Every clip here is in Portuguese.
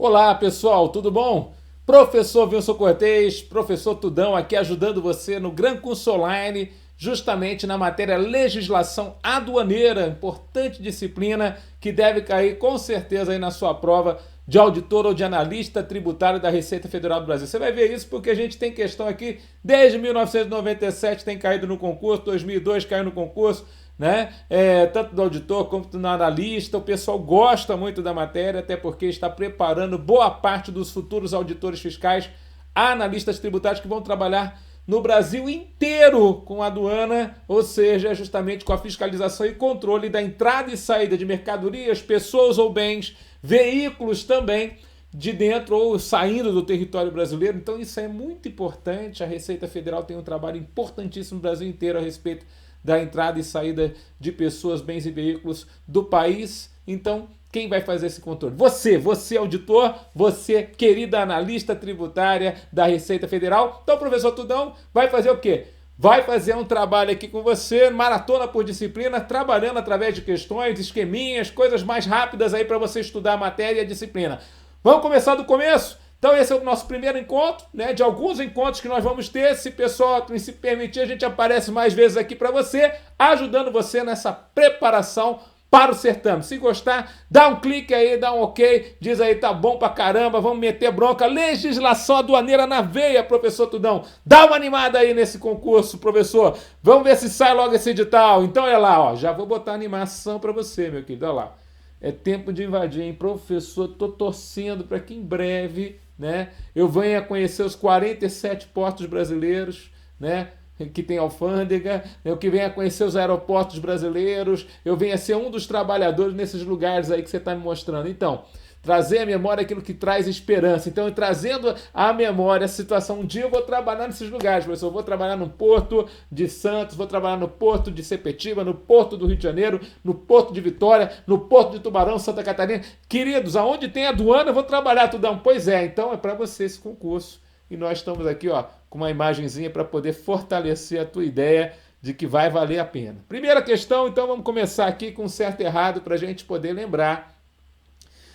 Olá, pessoal, tudo bom? Professor Wilson Cortez, professor Tudão, aqui ajudando você no Gran Curso Online, justamente na matéria Legislação Aduaneira, importante disciplina que deve cair com certeza aí na sua prova de auditor ou de analista tributário da Receita Federal do Brasil. Você vai ver isso porque a gente tem questão aqui desde 1997, tem caído no concurso, 2002 caiu no concurso, né? Tanto do auditor como do analista, o pessoal gosta muito da matéria, até porque está preparando boa parte dos futuros auditores fiscais, analistas tributários que vão trabalhar no Brasil inteiro com a aduana, ou seja, justamente com a fiscalização e controle da entrada e saída de mercadorias, pessoas ou bens, veículos também, de dentro ou saindo do território brasileiro. Então isso é muito importante, a Receita Federal tem um trabalho importantíssimo no Brasil inteiro a respeito da entrada e saída de pessoas, bens e veículos do país. Então, quem vai fazer esse controle? Você auditor, você querida analista tributária da Receita Federal. Então, professor Tudão vai fazer o quê? Vai fazer um trabalho aqui com você, maratona por disciplina, trabalhando através de questões, esqueminhas, coisas mais rápidas aí para você estudar a matéria e a disciplina. Vamos começar do começo? Então esse é o nosso primeiro encontro, né, de alguns encontros que nós vamos ter. Se o pessoal se permitir, a gente aparece mais vezes aqui para você, ajudando você nessa preparação para o certame. Se gostar, dá um clique aí, dá um ok, diz aí, tá bom pra caramba, vamos meter bronca. Legislação aduaneira na veia, professor Tudão. Dá uma animada aí nesse concurso, professor. Vamos ver se sai logo esse edital. Então olha lá, ó, já vou botar animação para você, meu querido, olha lá. É tempo de invadir, hein, professor? Tô torcendo para que em breve, né, eu venha conhecer os 47 portos brasileiros, né, que tem alfândega, eu que venha conhecer os aeroportos brasileiros, eu venha ser um dos trabalhadores nesses lugares aí que você está me mostrando. Então, trazer à memória aquilo que traz esperança. Então, trazendo à memória a situação, um dia eu vou trabalhar nesses lugares, professor. Eu vou trabalhar no Porto de Santos, vou trabalhar no Porto de Sepetiba, no Porto do Rio de Janeiro, no Porto de Vitória, no Porto de Tubarão, Santa Catarina. Queridos, aonde tem aduana, eu vou trabalhar, Tudão. Pois é, então é para você esse concurso. E nós estamos aqui, ó, com uma imagenzinha para poder fortalecer a tua ideia de que vai valer a pena. Primeira questão, então vamos começar aqui com certo e errado para a gente poder lembrar.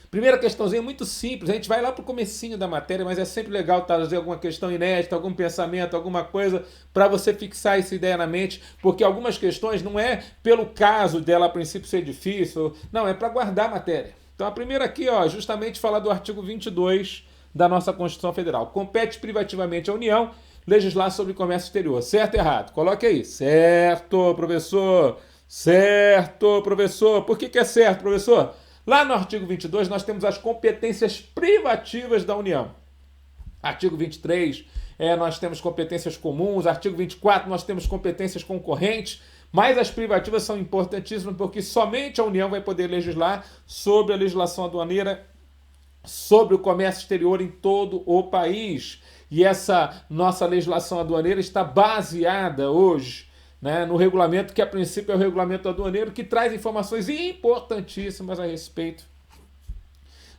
Primeira questãozinha muito simples, a gente vai lá para o comecinho da matéria, mas é sempre legal trazer alguma questão inédita, algum pensamento, alguma coisa para você fixar essa ideia na mente, porque algumas questões não é pelo caso dela a princípio ser difícil, não, é para guardar a matéria. Então a primeira aqui, ó, justamente falar do artigo 22 da nossa Constituição Federal. Compete privativamente à União legislar sobre comércio exterior. Certo ou errado? Coloque aí. Certo, professor. Certo, professor. Por que é certo, professor? Lá no artigo 22 nós temos as competências privativas da União. Artigo 23, nós temos competências comuns. Artigo 24, nós temos competências concorrentes. Mas as privativas são importantíssimas porque somente a União vai poder legislar sobre a legislação aduaneira, sobre o comércio exterior em todo o país. E essa nossa legislação aduaneira está baseada hoje, né, no regulamento que a princípio é o regulamento aduaneiro, que traz informações importantíssimas a respeito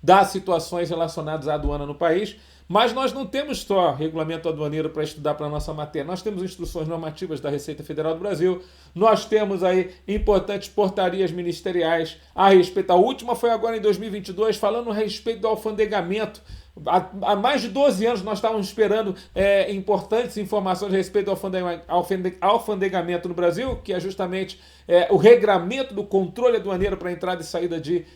das situações relacionadas à aduana no país. Mas nós não temos só regulamento aduaneiro para estudar para a nossa matéria. Nós temos instruções normativas da Receita Federal do Brasil. Nós temos aí importantes portarias ministeriais a respeito. A última foi agora em 2022, falando a respeito do alfandegamento. Há mais de 12 anos nós estávamos esperando importantes informações a respeito do alfandegamento no Brasil, que é justamente o regramento do controle aduaneiro para a entrada e saída de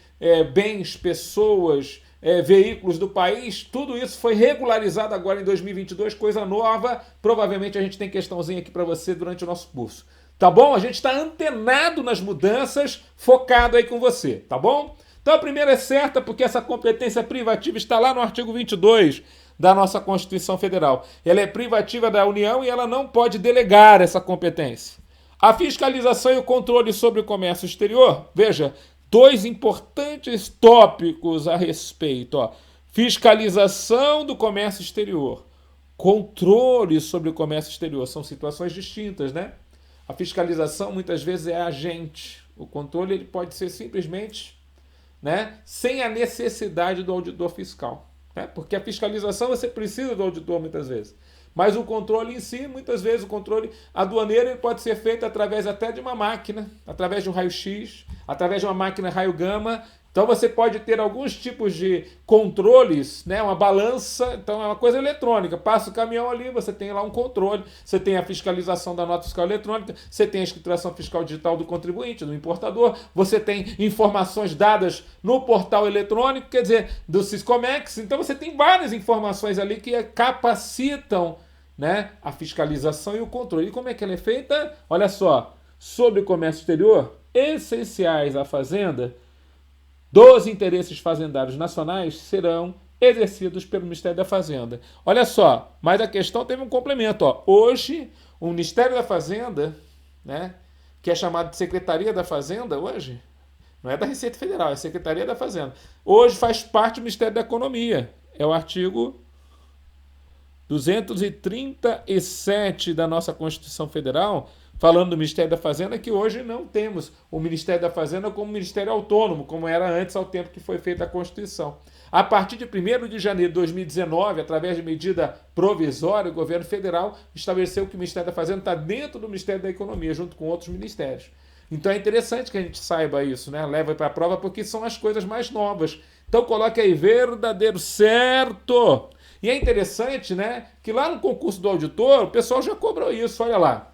bens, pessoas, veículos do país. Tudo isso foi regularizado agora em 2022, coisa nova. Provavelmente a gente tem questãozinha aqui para você durante o nosso curso. Tá bom? A gente está antenado nas mudanças, focado aí com você, tá bom? Então a primeira é certa porque essa competência privativa está lá no artigo 22 da nossa Constituição Federal. Ela é privativa da União e ela não pode delegar essa competência. A fiscalização e o controle sobre o comércio exterior, veja, dois importantes tópicos a respeito. Ó. Fiscalização do comércio exterior, controle sobre o comércio exterior. São situações distintas, né? A fiscalização muitas vezes é agente. O controle ele pode ser simplesmente, né, sem a necessidade do auditor fiscal. Né? Porque a fiscalização você precisa do auditor muitas vezes. Mas o controle em si, muitas vezes, o controle aduaneiro ele pode ser feito através até de uma máquina, através de um raio-x, através de uma máquina raio-gama, Então você pode ter alguns tipos de controles, né? Uma balança, então é uma coisa eletrônica. Passa o caminhão ali, você tem lá um controle, você tem a fiscalização da nota fiscal eletrônica, você tem a escrituração fiscal digital do contribuinte, do importador, você tem informações dadas no portal eletrônico, quer dizer, do Siscomex. Então você tem várias informações ali que capacitam, né, a fiscalização e o controle. E como é que ela é feita? Olha só, sobre o comércio exterior, essenciais à Fazenda, dos interesses fazendários nacionais serão exercidos pelo Ministério da Fazenda. Olha só, mas a questão teve um complemento. Ó. Hoje, o Ministério da Fazenda, né, que é chamado de Secretaria da Fazenda, hoje, não é da Receita Federal, é Secretaria da Fazenda. Hoje faz parte do Ministério da Economia. É o artigo 237 da nossa Constituição Federal, falando do Ministério da Fazenda, que hoje não temos o Ministério da Fazenda como Ministério Autônomo, como era antes, ao tempo que foi feita a Constituição. A partir de 1º de janeiro de 2019, através de medida provisória, o governo federal estabeleceu que o Ministério da Fazenda está dentro do Ministério da Economia, junto com outros ministérios. Então é interessante que a gente saiba isso, né? Leva para a prova, porque são as coisas mais novas. Então coloque aí, verdadeiro, certo! E é interessante, né, que lá no concurso do auditor, o pessoal já cobrou isso, olha lá.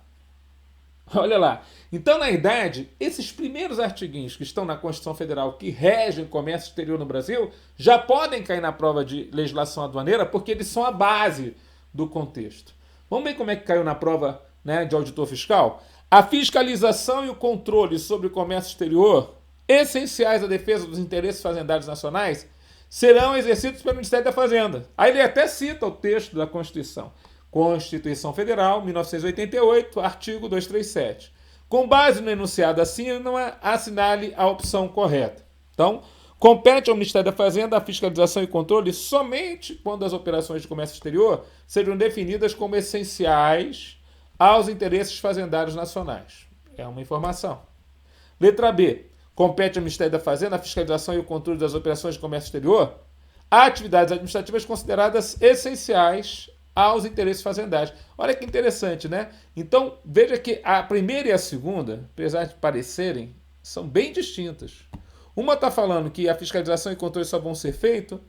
Olha lá. Então, na verdade, esses primeiros artiguinhos que estão na Constituição Federal que regem o comércio exterior no Brasil já podem cair na prova de legislação aduaneira porque eles são a base do contexto. Vamos ver como é que caiu na prova, né, de auditor fiscal? A fiscalização e o controle sobre o comércio exterior, essenciais à defesa dos interesses fazendários nacionais, serão exercidos pelo Ministério da Fazenda. Aí ele até cita o texto da Constituição. Constituição Federal, 1988, artigo 237. Com base no enunciado acima, assinale a opção correta. Então, compete ao Ministério da Fazenda a fiscalização e controle somente quando as operações de comércio exterior sejam definidas como essenciais aos interesses fazendários nacionais. É uma informação. Letra B. Compete ao Ministério da Fazenda a fiscalização e o controle das operações de comércio exterior a atividades administrativas consideradas essenciais aos interesses fazendários. Olha que interessante, né? Então, veja que a primeira e a segunda, apesar de parecerem, são bem distintas. Uma está falando que a fiscalização e controle só vão ser feito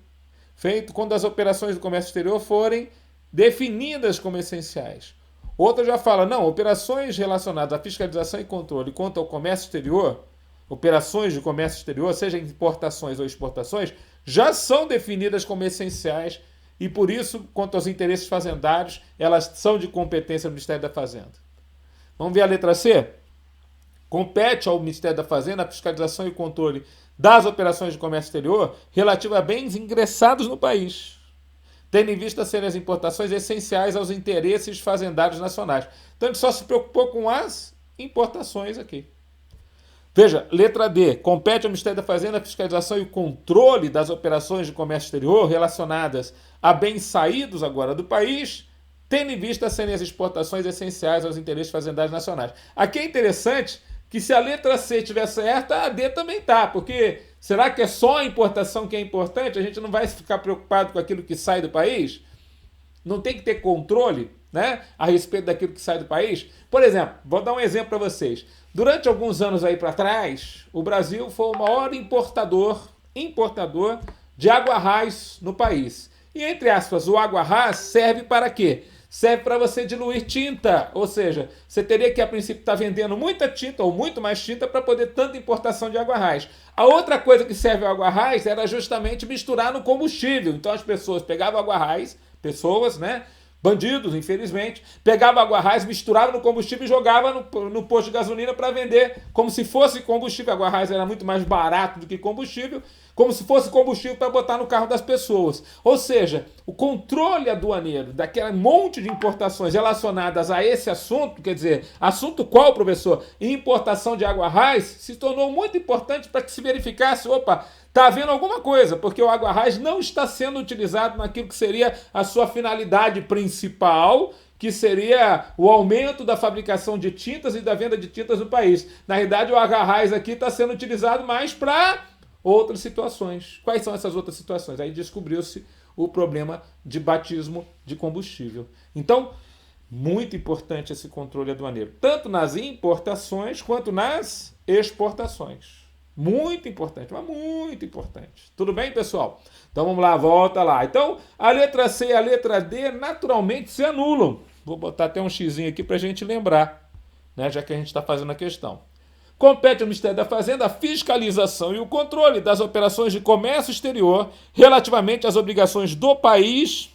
quando as operações do comércio exterior forem definidas como essenciais. Outra já fala, não, operações relacionadas à fiscalização e controle quanto ao comércio exterior, operações de comércio exterior, seja importações ou exportações, já são definidas como essenciais e, por isso, quanto aos interesses fazendários, elas são de competência do Ministério da Fazenda. Vamos ver a letra C? Compete ao Ministério da Fazenda a fiscalização e controle das operações de comércio exterior relativa a bens ingressados no país, tendo em vista serem as importações essenciais aos interesses fazendários nacionais. Então, ele só se preocupou com as importações aqui. Veja, letra D. Compete ao Ministério da Fazenda a fiscalização e o controle das operações de comércio exterior relacionadas a bens saídos agora do país, tendo em vista serem as exportações essenciais aos interesses fazendários nacionais. Aqui é interessante que se a letra C estiver certa, a D também está, porque será que é só a importação que é importante? A gente não vai ficar preocupado com aquilo que sai do país? Não tem que ter controle, né, a respeito daquilo que sai do país? Por exemplo, vou dar um exemplo para vocês. Durante alguns anos aí para trás, o Brasil foi o maior importador de água-rás no país. E, entre aspas, o água-rás serve para quê? Serve para você diluir tinta, ou seja, você teria que, a princípio, estar vendendo muita tinta ou muito mais tinta para poder tanta importação de água-rás. A outra coisa que serve ao água-rás era justamente misturar no combustível. Então, as pessoas pegavam água-rás, pessoas, né? Bandidos, infelizmente, pegavam água-rás, misturavam no combustível e jogavam no posto de gasolina para vender como se fosse combustível. Água-rás era muito mais barato do que combustível, como se fosse combustível para botar no carro das pessoas. Ou seja, o controle aduaneiro daquele monte de importações relacionadas a esse assunto, quer dizer, assunto qual, professor? Importação de água-rás, se tornou muito importante para que se verificasse, opa, está havendo alguma coisa, porque o água-rás não está sendo utilizado naquilo que seria a sua finalidade principal, que seria o aumento da fabricação de tintas e da venda de tintas no país. Na realidade, o água-rás aqui está sendo utilizado mais para outras situações. Quais são essas outras situações? Aí descobriu-se o problema de batismo de combustível. Então, muito importante esse controle aduaneiro, tanto nas importações quanto nas exportações. Muito importante, mas muito importante. Tudo bem, pessoal? Então vamos lá, volta lá. Então, a letra C e a letra D naturalmente se anulam. Vou botar até um xizinho aqui para a gente lembrar, né, já que a gente está fazendo a questão. Compete ao Ministério da Fazenda a fiscalização e o controle das operações de comércio exterior relativamente às obrigações do país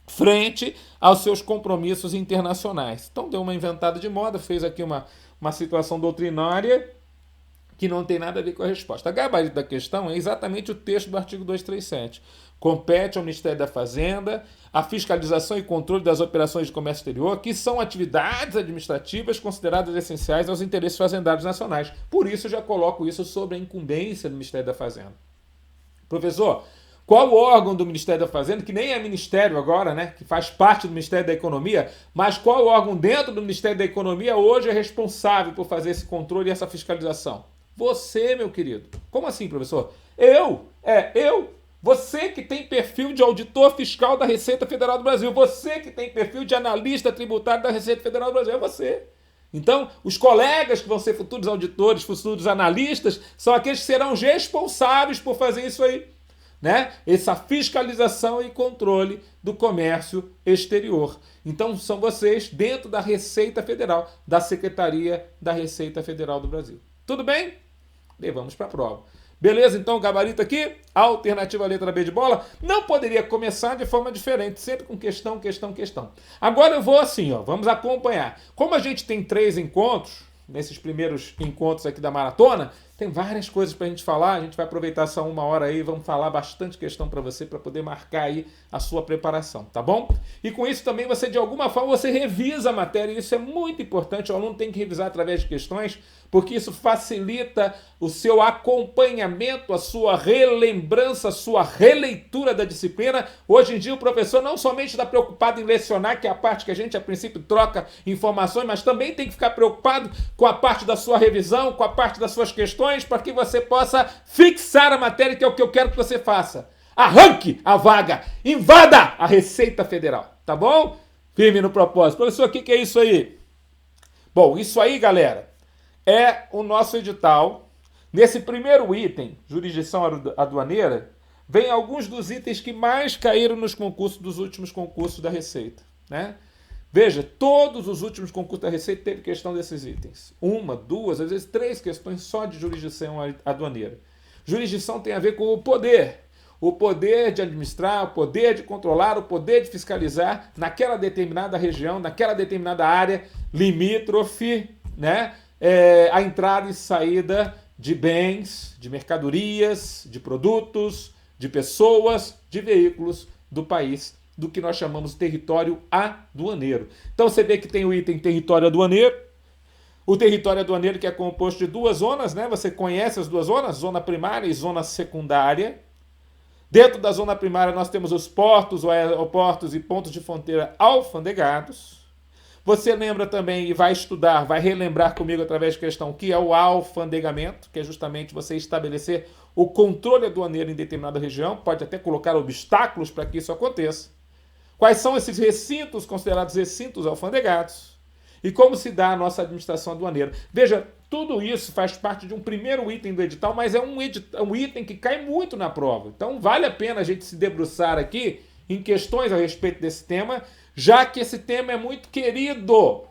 frente aos seus compromissos internacionais. Então deu uma inventada de moda, fez aqui uma situação doutrinária que não tem nada a ver com a resposta. A gabarito da questão é exatamente o texto do artigo 237. Compete ao Ministério da Fazenda a fiscalização e controle das operações de comércio exterior, que são atividades administrativas consideradas essenciais aos interesses fazendários nacionais. Por isso, eu já coloco isso sobre a incumbência do Ministério da Fazenda. Professor, qual o órgão do Ministério da Fazenda, que nem é ministério agora, né, que faz parte do Ministério da Economia, mas qual órgão dentro do Ministério da Economia hoje é responsável por fazer esse controle e essa fiscalização? Você, meu querido. Como assim, professor? Eu. Você que tem perfil de auditor fiscal da Receita Federal do Brasil. Você que tem perfil de analista tributário da Receita Federal do Brasil. É você. Então, os colegas que vão ser futuros auditores, futuros analistas, são aqueles que serão responsáveis por fazer isso aí, né? Essa fiscalização e controle do comércio exterior. Então, são vocês dentro da Receita Federal, da Secretaria da Receita Federal do Brasil. Tudo bem? Levamos para a prova. Beleza, então, gabarito aqui, alternativa letra B de bola, não poderia começar de forma diferente, sempre com questão, questão, questão. Agora eu vou assim, ó, vamos acompanhar. Como a gente tem 3 encontros, nesses primeiros encontros aqui da maratona, tem várias coisas para a gente falar, a gente vai aproveitar essa 1 hora aí, vamos falar bastante questão para você, para poder marcar aí a sua preparação, tá bom? E com isso também você, de alguma forma, você revisa a matéria, e isso é muito importante, o aluno tem que revisar através de questões, porque isso facilita o seu acompanhamento, a sua relembrança, a sua releitura da disciplina. Hoje em dia o professor não somente está preocupado em lecionar, que é a parte que a gente a princípio troca informações, mas também tem que ficar preocupado com a parte da sua revisão, com a parte das suas questões, para que você possa fixar a matéria, que é o que eu quero que você faça. Arranque a vaga, invada a Receita Federal, tá bom? Firme no propósito. Professor, o que é isso aí? Bom, isso aí, galera, é o nosso edital. Nesse primeiro item, jurisdição aduaneira, vem alguns dos itens que mais caíram nos concursos dos últimos concursos da Receita, né? Veja, todos os últimos concursos da Receita teve questão desses itens. 1, 2, às vezes 3 questões só de jurisdição aduaneira. Jurisdição tem a ver com o poder. O poder de administrar, o poder de controlar, o poder de fiscalizar naquela determinada região, naquela determinada área limítrofe, né? A entrada e saída de bens, de mercadorias, de produtos, de pessoas, de veículos do país, do que nós chamamos de território aduaneiro. Então você vê que tem o item território aduaneiro, o território aduaneiro que é composto de 2 zonas, né? Você conhece as 2 zonas, zona primária e zona secundária. Dentro da zona primária nós temos os portos, aeroportos e pontos de fronteira alfandegados. Você lembra também e vai estudar, vai relembrar comigo através de questão que é o alfandegamento, que é justamente você estabelecer o controle aduaneiro em determinada região, pode até colocar obstáculos para que isso aconteça. Quais são esses recintos considerados recintos alfandegados? E como se dá a nossa administração aduaneira? Veja, tudo isso faz parte de um primeiro item do edital, mas é um item que cai muito na prova. Então vale a pena a gente se debruçar aqui em questões a respeito desse tema, já que esse tema é muito querido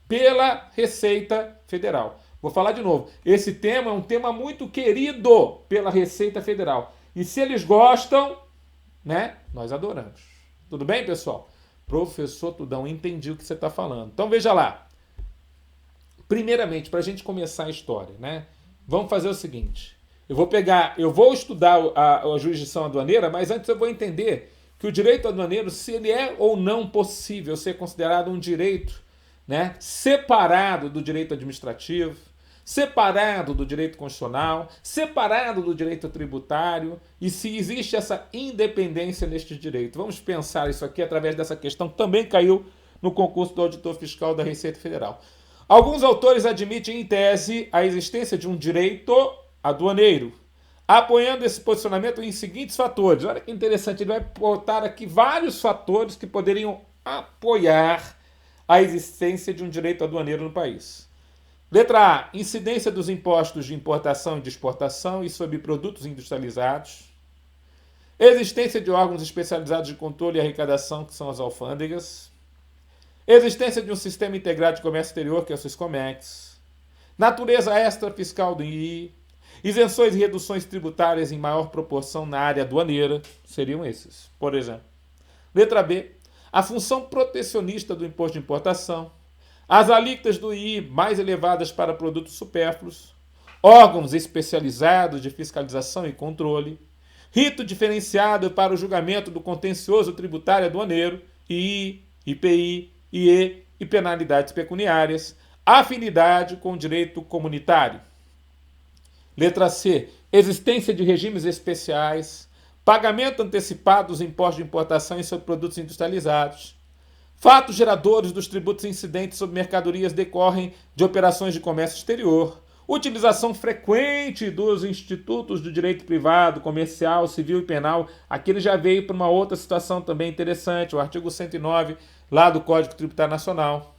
pela Receita Federal. Vou falar de novo. Esse tema é um tema muito querido pela Receita Federal. E se eles gostam, né, nós adoramos. Tudo bem, pessoal? Professor Tudão, entendi o que você está falando. Então, veja lá. Primeiramente, para a gente começar a história, né, vamos fazer o seguinte. Eu vou estudar a jurisdição aduaneira, mas antes eu vou entender que o direito aduaneiro, se ele é ou não possível ser considerado um direito, né, separado do direito administrativo, separado do direito constitucional, separado do direito tributário, e se existe essa independência neste direito. Vamos pensar isso aqui através dessa questão que também caiu no concurso do auditor fiscal da Receita Federal. Alguns autores admitem em tese a existência de um direito aduaneiro, apoiando esse posicionamento em seguintes fatores. Olha que interessante, ele vai botar aqui vários fatores que poderiam apoiar a existência de um direito aduaneiro no país. Letra A, incidência dos impostos de importação e de exportação e sobre produtos industrializados. Existência de órgãos especializados de controle e arrecadação, que são as alfândegas. Existência de um sistema integrado de comércio exterior, que é o Siscomex. Natureza extrafiscal do II. Isenções e reduções tributárias em maior proporção na área aduaneira. Seriam esses, por exemplo. Letra B, a função protecionista do imposto de importação. As alíquotas do II mais elevadas para produtos supérfluos. Órgãos especializados de fiscalização e controle. Rito diferenciado para o julgamento do contencioso tributário aduaneiro, II, IPI, IE e penalidades pecuniárias, afinidade com o direito comunitário. Letra C, existência de regimes especiais, pagamento antecipado dos impostos de importação e sobre produtos industrializados. Fatos geradores dos tributos incidentes sobre mercadorias decorrem de operações de comércio exterior. Utilização frequente dos institutos do direito privado, comercial, civil e penal. Aqui ele já veio para uma outra situação também interessante, o artigo 109, lá do Código Tributário Nacional.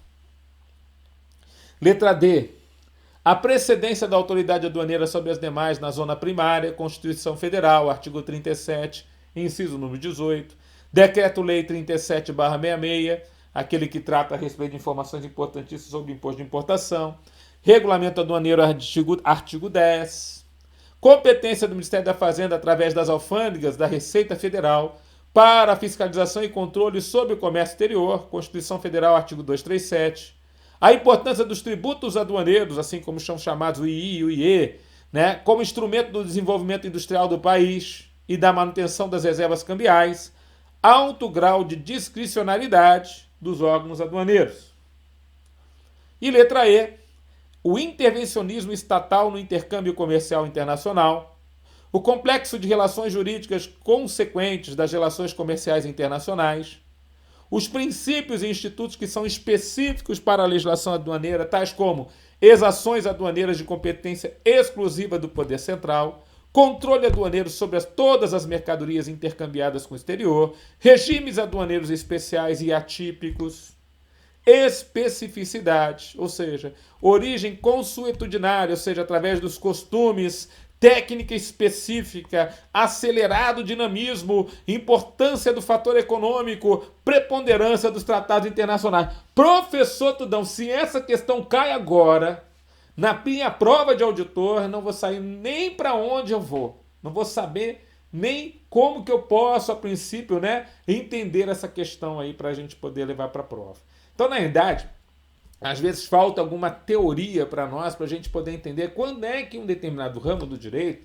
Letra D. A precedência da autoridade aduaneira sobre as demais na zona primária, Constituição Federal, artigo 37, inciso número 18. Decreto-Lei 37/66, aquele que trata a respeito de informações importantíssimas sobre o imposto de importação. Regulamento aduaneiro, artigo 10. Competência do Ministério da Fazenda através das alfândegas da Receita Federal para a fiscalização e controle sobre o comércio exterior, Constituição Federal, artigo 237. A importância dos tributos aduaneiros, assim como são chamados o II e o IE, né, como instrumento do desenvolvimento industrial do país e da manutenção das reservas cambiais. Alto grau de discricionariedade dos órgãos aduaneiros. E letra E, o intervencionismo estatal no intercâmbio comercial internacional, o complexo de relações jurídicas consequentes das relações comerciais internacionais, os princípios e institutos que são específicos para a legislação aduaneira, tais como exações aduaneiras de competência exclusiva do Poder Central, controle aduaneiro sobre todas as mercadorias intercambiadas com o exterior, regimes aduaneiros especiais e atípicos, especificidade, ou seja, origem consuetudinária, ou seja, através dos costumes, técnica específica, acelerado dinamismo, importância do fator econômico, preponderância dos tratados internacionais. Professor Tudão, se essa questão cai agora na minha prova de auditor, não vou sair nem para onde eu vou. Não vou saber nem como que eu posso, a princípio, né, entender essa questão aí para a gente poder levar para a prova. Então, na verdade, às vezes falta alguma teoria para nós, para a gente poder entender quando é que um determinado ramo do direito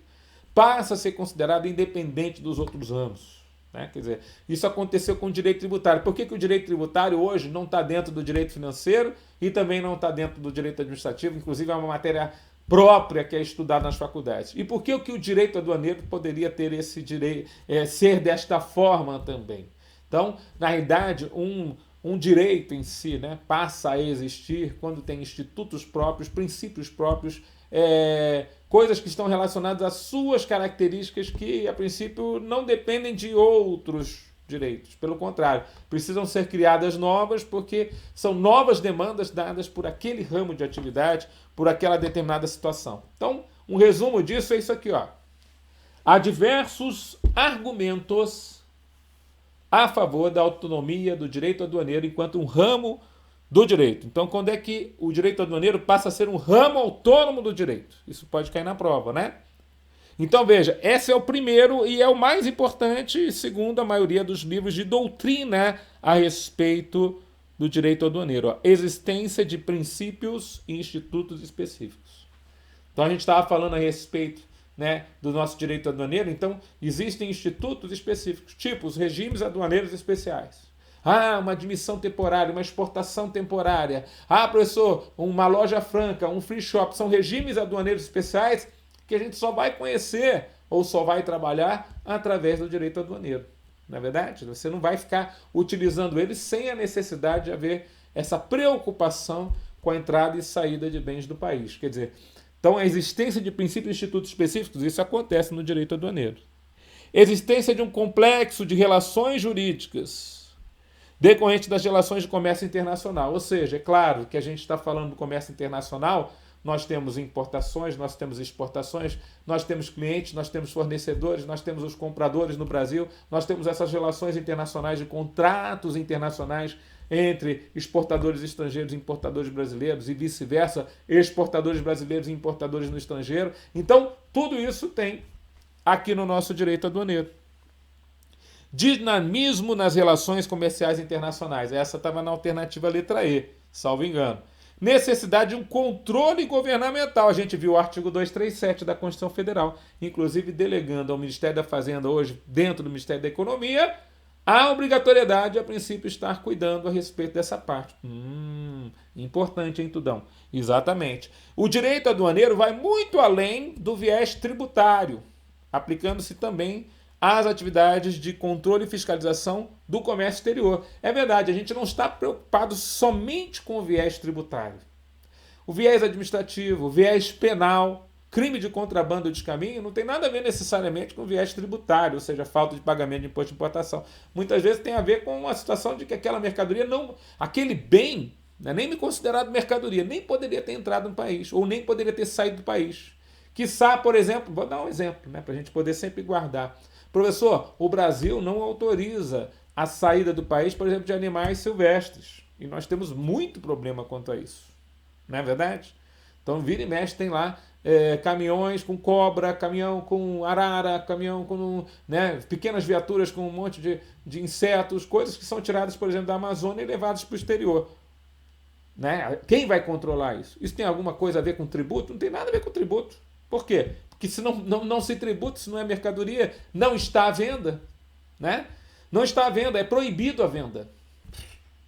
passa a ser considerado independente dos outros ramos. Né? Quer dizer, isso aconteceu com o direito tributário. Por que o direito tributário hoje não está dentro do direito financeiro e também não está dentro do direito administrativo? Inclusive é uma matéria própria que é estudada nas faculdades. E por que o direito aduaneiro poderia ter esse direito, ser desta forma também? Então, na realidade, um direito em si, né, passa a existir quando tem institutos próprios, princípios próprios, coisas que estão relacionadas às suas características que, a princípio, não dependem de outros direitos. Pelo contrário, precisam ser criadas novas porque são novas demandas dadas por aquele ramo de atividade, por aquela determinada situação. Então, um resumo disso é isso aqui, ó. Há diversos argumentos a favor da autonomia do direito aduaneiro enquanto um ramo do direito. Então, quando é que o direito aduaneiro passa a ser um ramo autônomo do direito? Isso pode cair na prova, né? Então, veja, esse é o primeiro e é o mais importante, segundo a maioria dos livros de doutrina a respeito do direito aduaneiro. A existência de princípios e institutos específicos. Então, a gente estava falando a respeito, né, do nosso direito aduaneiro. Então, existem institutos específicos, tipo os regimes aduaneiros especiais. Uma admissão temporária, uma exportação temporária. Professor, uma loja franca, um free shop. São regimes aduaneiros especiais que a gente só vai conhecer ou só vai trabalhar através do direito aduaneiro. Não é verdade? Você não vai ficar utilizando eles sem a necessidade de haver essa preocupação com a entrada e saída de bens do país. Quer dizer, então a existência de princípios e institutos específicos, isso acontece no direito aduaneiro. Existência de um complexo de relações jurídicas decorrente das relações de comércio internacional. Ou seja, é claro que a gente está falando do comércio internacional nós temos importações, nós temos exportações, nós temos clientes, nós temos fornecedores, nós temos os compradores no Brasil, nós temos essas relações internacionais de contratos internacionais entre exportadores estrangeiros e importadores brasileiros e vice-versa, exportadores brasileiros e importadores no estrangeiro. Então, tudo isso tem aqui no nosso direito aduaneiro. Dinamismo nas relações comerciais internacionais. Essa estava na alternativa letra E, salvo engano. Necessidade de um controle governamental. A gente viu o artigo 237 da Constituição Federal, inclusive delegando ao Ministério da Fazenda, hoje dentro do Ministério da Economia, a obrigatoriedade, a princípio, estar cuidando a respeito dessa parte. Importante, hein, Tudão? Exatamente. O direito aduaneiro vai muito além do viés tributário, aplicando-se também às atividades de controle e fiscalização do comércio exterior. É verdade, a gente não está preocupado somente com o viés tributário. O viés administrativo, o viés penal, crime de contrabando ou descaminho não tem nada a ver necessariamente com o viés tributário, ou seja, falta de pagamento de imposto de importação. Muitas vezes tem a ver com uma situação de que aquela mercadoria não... aquele bem não é nem considerado mercadoria, nem poderia ter entrado no país, ou nem poderia ter saído do país. Quiçá, por exemplo, vou dar um exemplo, para a gente poder sempre guardar. Professor, o Brasil não autoriza a saída do país, por exemplo, de animais silvestres. E nós temos muito problema quanto a isso. Não é verdade? Então, vira e mexe, tem lá caminhões com cobra, caminhão com arara, caminhão com pequenas viaturas com um monte de insetos, coisas que são tiradas, por exemplo, da Amazônia e levadas para o exterior. Né? Quem vai controlar isso? Isso tem alguma coisa a ver com tributo? Não tem nada a ver com tributo. Por quê? Porque se não se tributa, se não é mercadoria, não está à venda. Né? Não está à venda, é proibido a venda.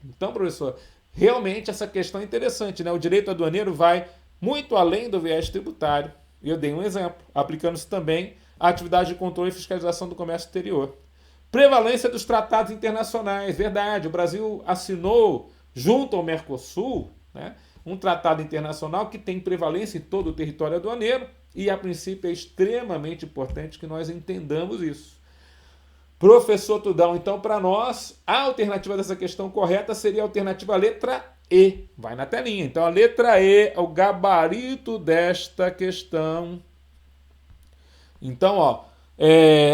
Então, professor, realmente essa questão é interessante. Né? O direito aduaneiro vai muito além do viés tributário. E eu dei um exemplo, aplicando-se também à atividade de controle e fiscalização do comércio exterior. Prevalência dos tratados internacionais. Verdade, o Brasil assinou, junto ao Mercosul, né, um tratado internacional que tem prevalência em todo o território aduaneiro. E, a princípio, é extremamente importante que nós entendamos isso. Professor Tudão, então, para nós, a alternativa dessa questão correta seria a alternativa letra E. Vai na telinha. Então, a letra E é o gabarito desta questão. Então,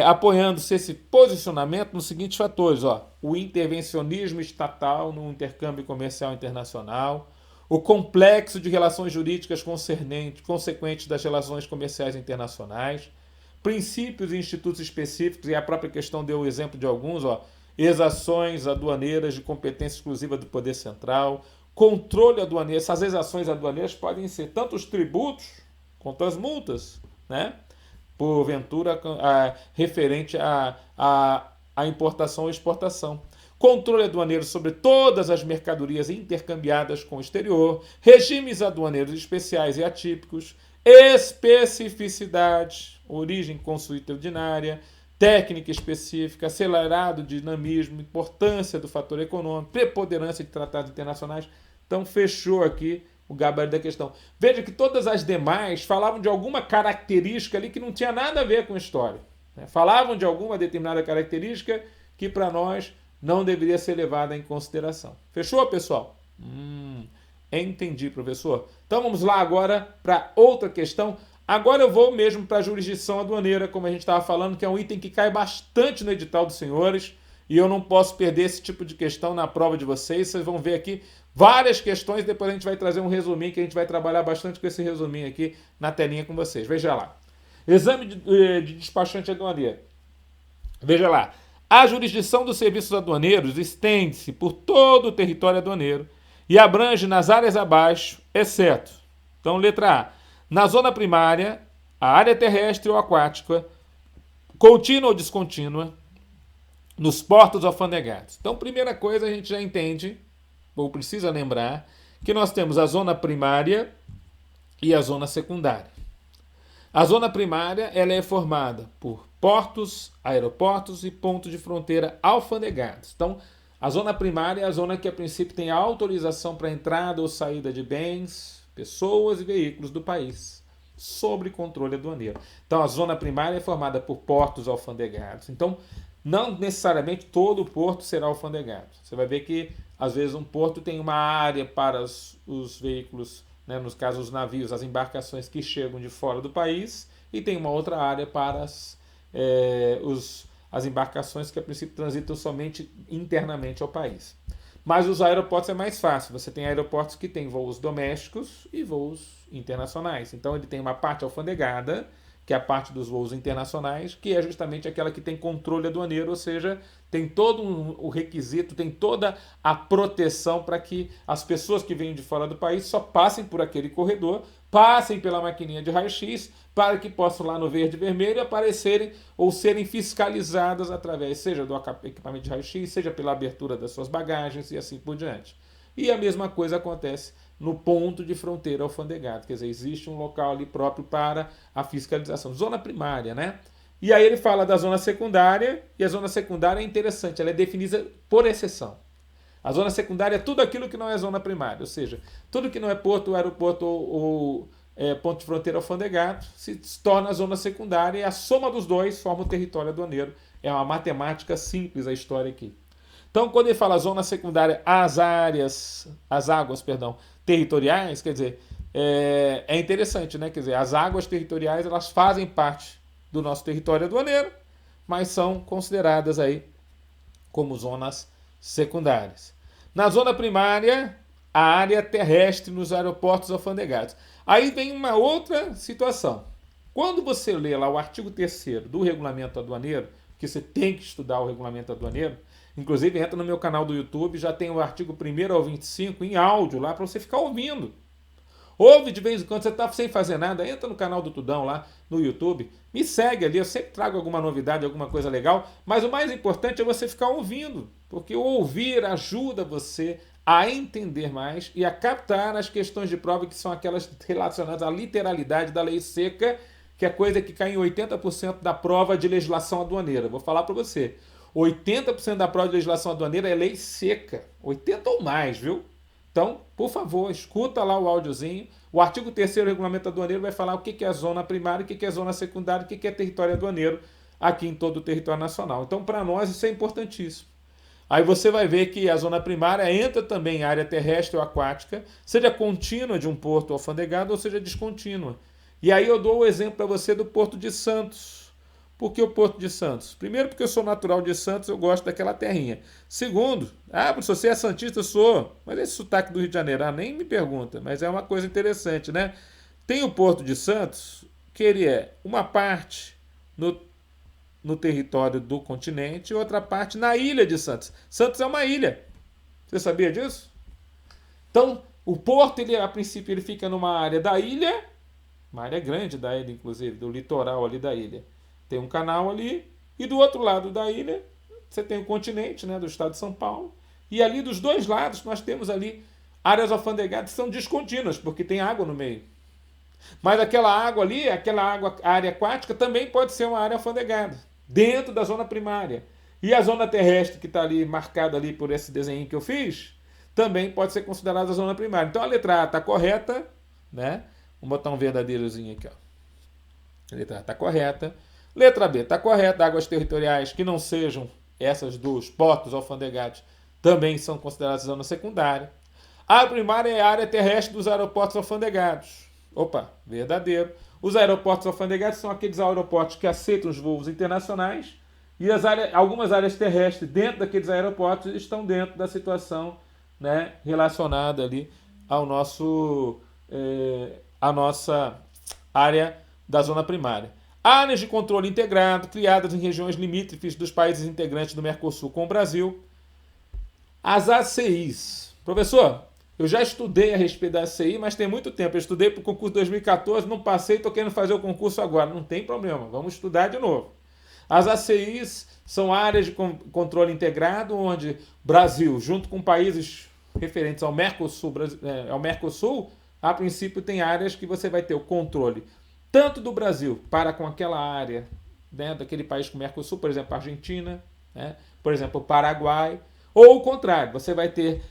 apoiando-se esse posicionamento nos seguintes fatores. O intervencionismo estatal no intercâmbio comercial internacional, o complexo de relações jurídicas consequentes das relações comerciais internacionais, princípios e institutos específicos, e a própria questão deu o exemplo de alguns, exações aduaneiras de competência exclusiva do Poder Central, controle aduaneiro. Essas exações aduaneiras podem ser tanto os tributos quanto as multas, né? Porventura, referente à importação ou exportação. Controle aduaneiro sobre todas as mercadorias intercambiadas com o exterior, regimes aduaneiros especiais e atípicos, especificidade, origem consuíta ordinária, técnica específica, acelerado dinamismo, importância do fator econômico, preponderância de tratados internacionais. Então, fechou aqui o gabarito da questão. Veja que todas as demais falavam de alguma característica ali que não tinha nada a ver com a história. Né? Falavam de alguma determinada característica que, para nós, não deveria ser levada em consideração. Fechou, pessoal? Entendi, professor. Então vamos lá agora para outra questão. Agora eu vou mesmo para a jurisdição aduaneira, como a gente estava falando, que é um item que cai bastante no edital dos senhores, e eu não posso perder esse tipo de questão na prova de vocês. Vocês vão ver aqui várias questões, depois a gente vai trazer um resuminho, que a gente vai trabalhar bastante com esse resuminho aqui na telinha com vocês. Veja lá. Exame de despachante aduaneiro. Veja lá. A jurisdição dos serviços aduaneiros estende-se por todo o território aduaneiro e abrange nas áreas abaixo, exceto, então, letra A, na zona primária, a área terrestre ou aquática, contínua ou descontínua, nos portos alfandegados. Então, primeira coisa, a gente já entende, ou precisa lembrar, que nós temos a zona primária e a zona secundária. A zona primária ela é formada por portos, aeroportos e pontos de fronteira alfandegados. Então, a zona primária é a zona que, a princípio, tem a autorização para entrada ou saída de bens, pessoas e veículos do país, sob controle aduaneiro. Então, a zona primária é formada por portos alfandegados. Então, não necessariamente todo o porto será alfandegado. Você vai ver que, às vezes, um porto tem uma área para os veículos né, nos casos os navios, as embarcações que chegam de fora do país, e tem uma outra área para as embarcações que a princípio transitam somente internamente ao país. Mas os aeroportos é mais fácil. Você tem aeroportos que têm voos domésticos e voos internacionais. Então ele tem uma parte alfandegada, que é a parte dos voos internacionais, que é justamente aquela que tem controle aduaneiro, ou seja, tem todo o requisito, tem toda a proteção para que as pessoas que vêm de fora do país só passem por aquele corredor, passem pela maquininha de raio-x, para que possam lá no verde e vermelho aparecerem ou serem fiscalizadas através, seja do equipamento de raio-x, seja pela abertura das suas bagagens e assim por diante. E a mesma coisa acontece no ponto de fronteira alfandegado, quer dizer, existe um local ali próprio para a fiscalização. Zona primária, né? E aí ele fala da zona secundária, e a zona secundária é interessante, ela é definida por exceção. A zona secundária é tudo aquilo que não é zona primária, ou seja, tudo que não é porto, aeroporto ou ponto de fronteira alfandegado se torna a zona secundária, e a soma dos dois forma o território aduaneiro. É uma matemática simples a história aqui. Então, quando ele fala zona secundária, as águas, territoriais, quer dizer, é interessante, né? Quer dizer, as águas territoriais, elas fazem parte do nosso território aduaneiro, mas são consideradas aí como zonas secundárias. Na zona primária, a área terrestre nos aeroportos alfandegados. Aí vem uma outra situação. Quando você lê lá o artigo 3º do regulamento aduaneiro, que você tem que estudar o regulamento aduaneiro, inclusive entra no meu canal do YouTube, já tem o artigo 1º ao 25 em áudio lá para você ficar ouvindo. Ouve de vez em quando, você está sem fazer nada, entra no canal do Tudão lá no YouTube, me segue ali, eu sempre trago alguma novidade, alguma coisa legal, mas o mais importante é você ficar ouvindo, porque o ouvir ajuda você a entender mais e a captar as questões de prova que são aquelas relacionadas à literalidade da lei seca, que é coisa que cai em 80% da prova de legislação aduaneira. Vou falar para você, 80% da prova de legislação aduaneira é lei seca, 80% ou mais, viu? Então, por favor, escuta lá o áudiozinho. O artigo 3º do regulamento aduaneiro vai falar o que é zona primária, o que é zona secundária, o que é território aduaneiro aqui em todo o território nacional. Então, para nós, isso é importantíssimo. Aí você vai ver que a zona primária entra também em área terrestre ou aquática, seja contínua de um porto alfandegado ou seja descontínua. E aí eu dou o exemplo para você do Porto de Santos. Por que o Porto de Santos? Primeiro, porque eu sou natural de Santos, eu gosto daquela terrinha. Segundo, professor, você é santista? Eu sou. Mas esse sotaque do Rio de Janeiro, nem me pergunta, mas é uma coisa interessante, né? Tem o Porto de Santos, que ele é uma parte no território do continente e outra parte na ilha de Santos. Santos é uma ilha. Você sabia disso? Então, o porto, a princípio, ele fica numa área da ilha, uma área grande da ilha, inclusive, do litoral ali da ilha. Tem um canal ali, e do outro lado da ilha, você tem o continente, né, do estado de São Paulo, e ali dos dois lados nós temos ali áreas alfandegadas que são descontínuas, porque tem água no meio. Mas aquela água ali, a área aquática, também pode ser uma área alfandegada, dentro da zona primária. E a zona terrestre, que está ali marcada ali por esse desenho que eu fiz, também pode ser considerada a zona primária. Então a letra A está correta, né? Vamos botar um verdadeirozinho aqui, ó. A letra A está correta. Letra B está correta. Águas territoriais que não sejam essas dos portos alfandegados também são consideradas zona secundária. A primária é a área terrestre dos aeroportos alfandegados. Opa, verdadeiro. Os aeroportos alfandegados são aqueles aeroportos que aceitam os voos internacionais e algumas áreas terrestres dentro daqueles aeroportos estão dentro da situação, né, relacionada ali ao a nossa área da zona primária. Áreas de controle integrado, criadas em regiões limítrofes dos países integrantes do Mercosul com o Brasil. As ACIs. Professor, eu já estudei a respeito da ACI, mas tem muito tempo. Eu estudei para o concurso 2014, não passei, estou querendo fazer o concurso agora. Não tem problema, vamos estudar de novo. As ACIs são áreas de controle integrado, onde Brasil, junto com países referentes ao Mercosul, a princípio tem áreas que você vai ter o controle tanto do Brasil para com aquela área, né, daquele país com o Mercosul, por exemplo, a Argentina, né, por exemplo, o Paraguai, ou o contrário, você vai ter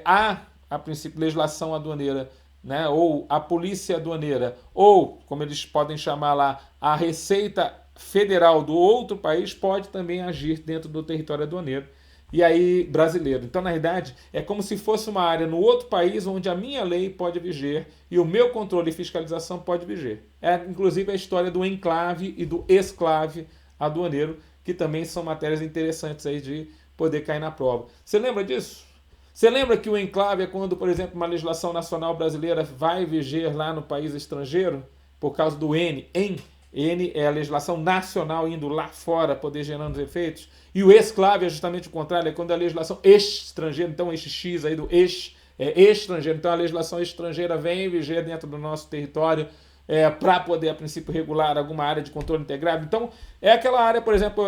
a princípio, legislação aduaneira, né, ou a polícia aduaneira, ou, como eles podem chamar lá, a Receita Federal do outro país pode também agir dentro do território aduaneiro. e aí brasileiro. Então, na realidade, é como se fosse uma área no outro país onde a minha lei pode viger e o meu controle e fiscalização pode viger. É, inclusive, a história do enclave e do exclave aduaneiro, que também são matérias interessantes aí de poder cair na prova. Você lembra disso? Você lembra que o enclave é quando, por exemplo, uma legislação nacional brasileira vai viger lá no país estrangeiro, por causa do N, N é a legislação nacional indo lá fora, poder gerando os efeitos. E o exclave é justamente o contrário, é quando a legislação estrangeira, então esse X aí do estrangeiro, então a legislação estrangeira vem viger dentro do nosso território para poder, a princípio, regular alguma área de controle integrado. Então, é aquela área, por exemplo,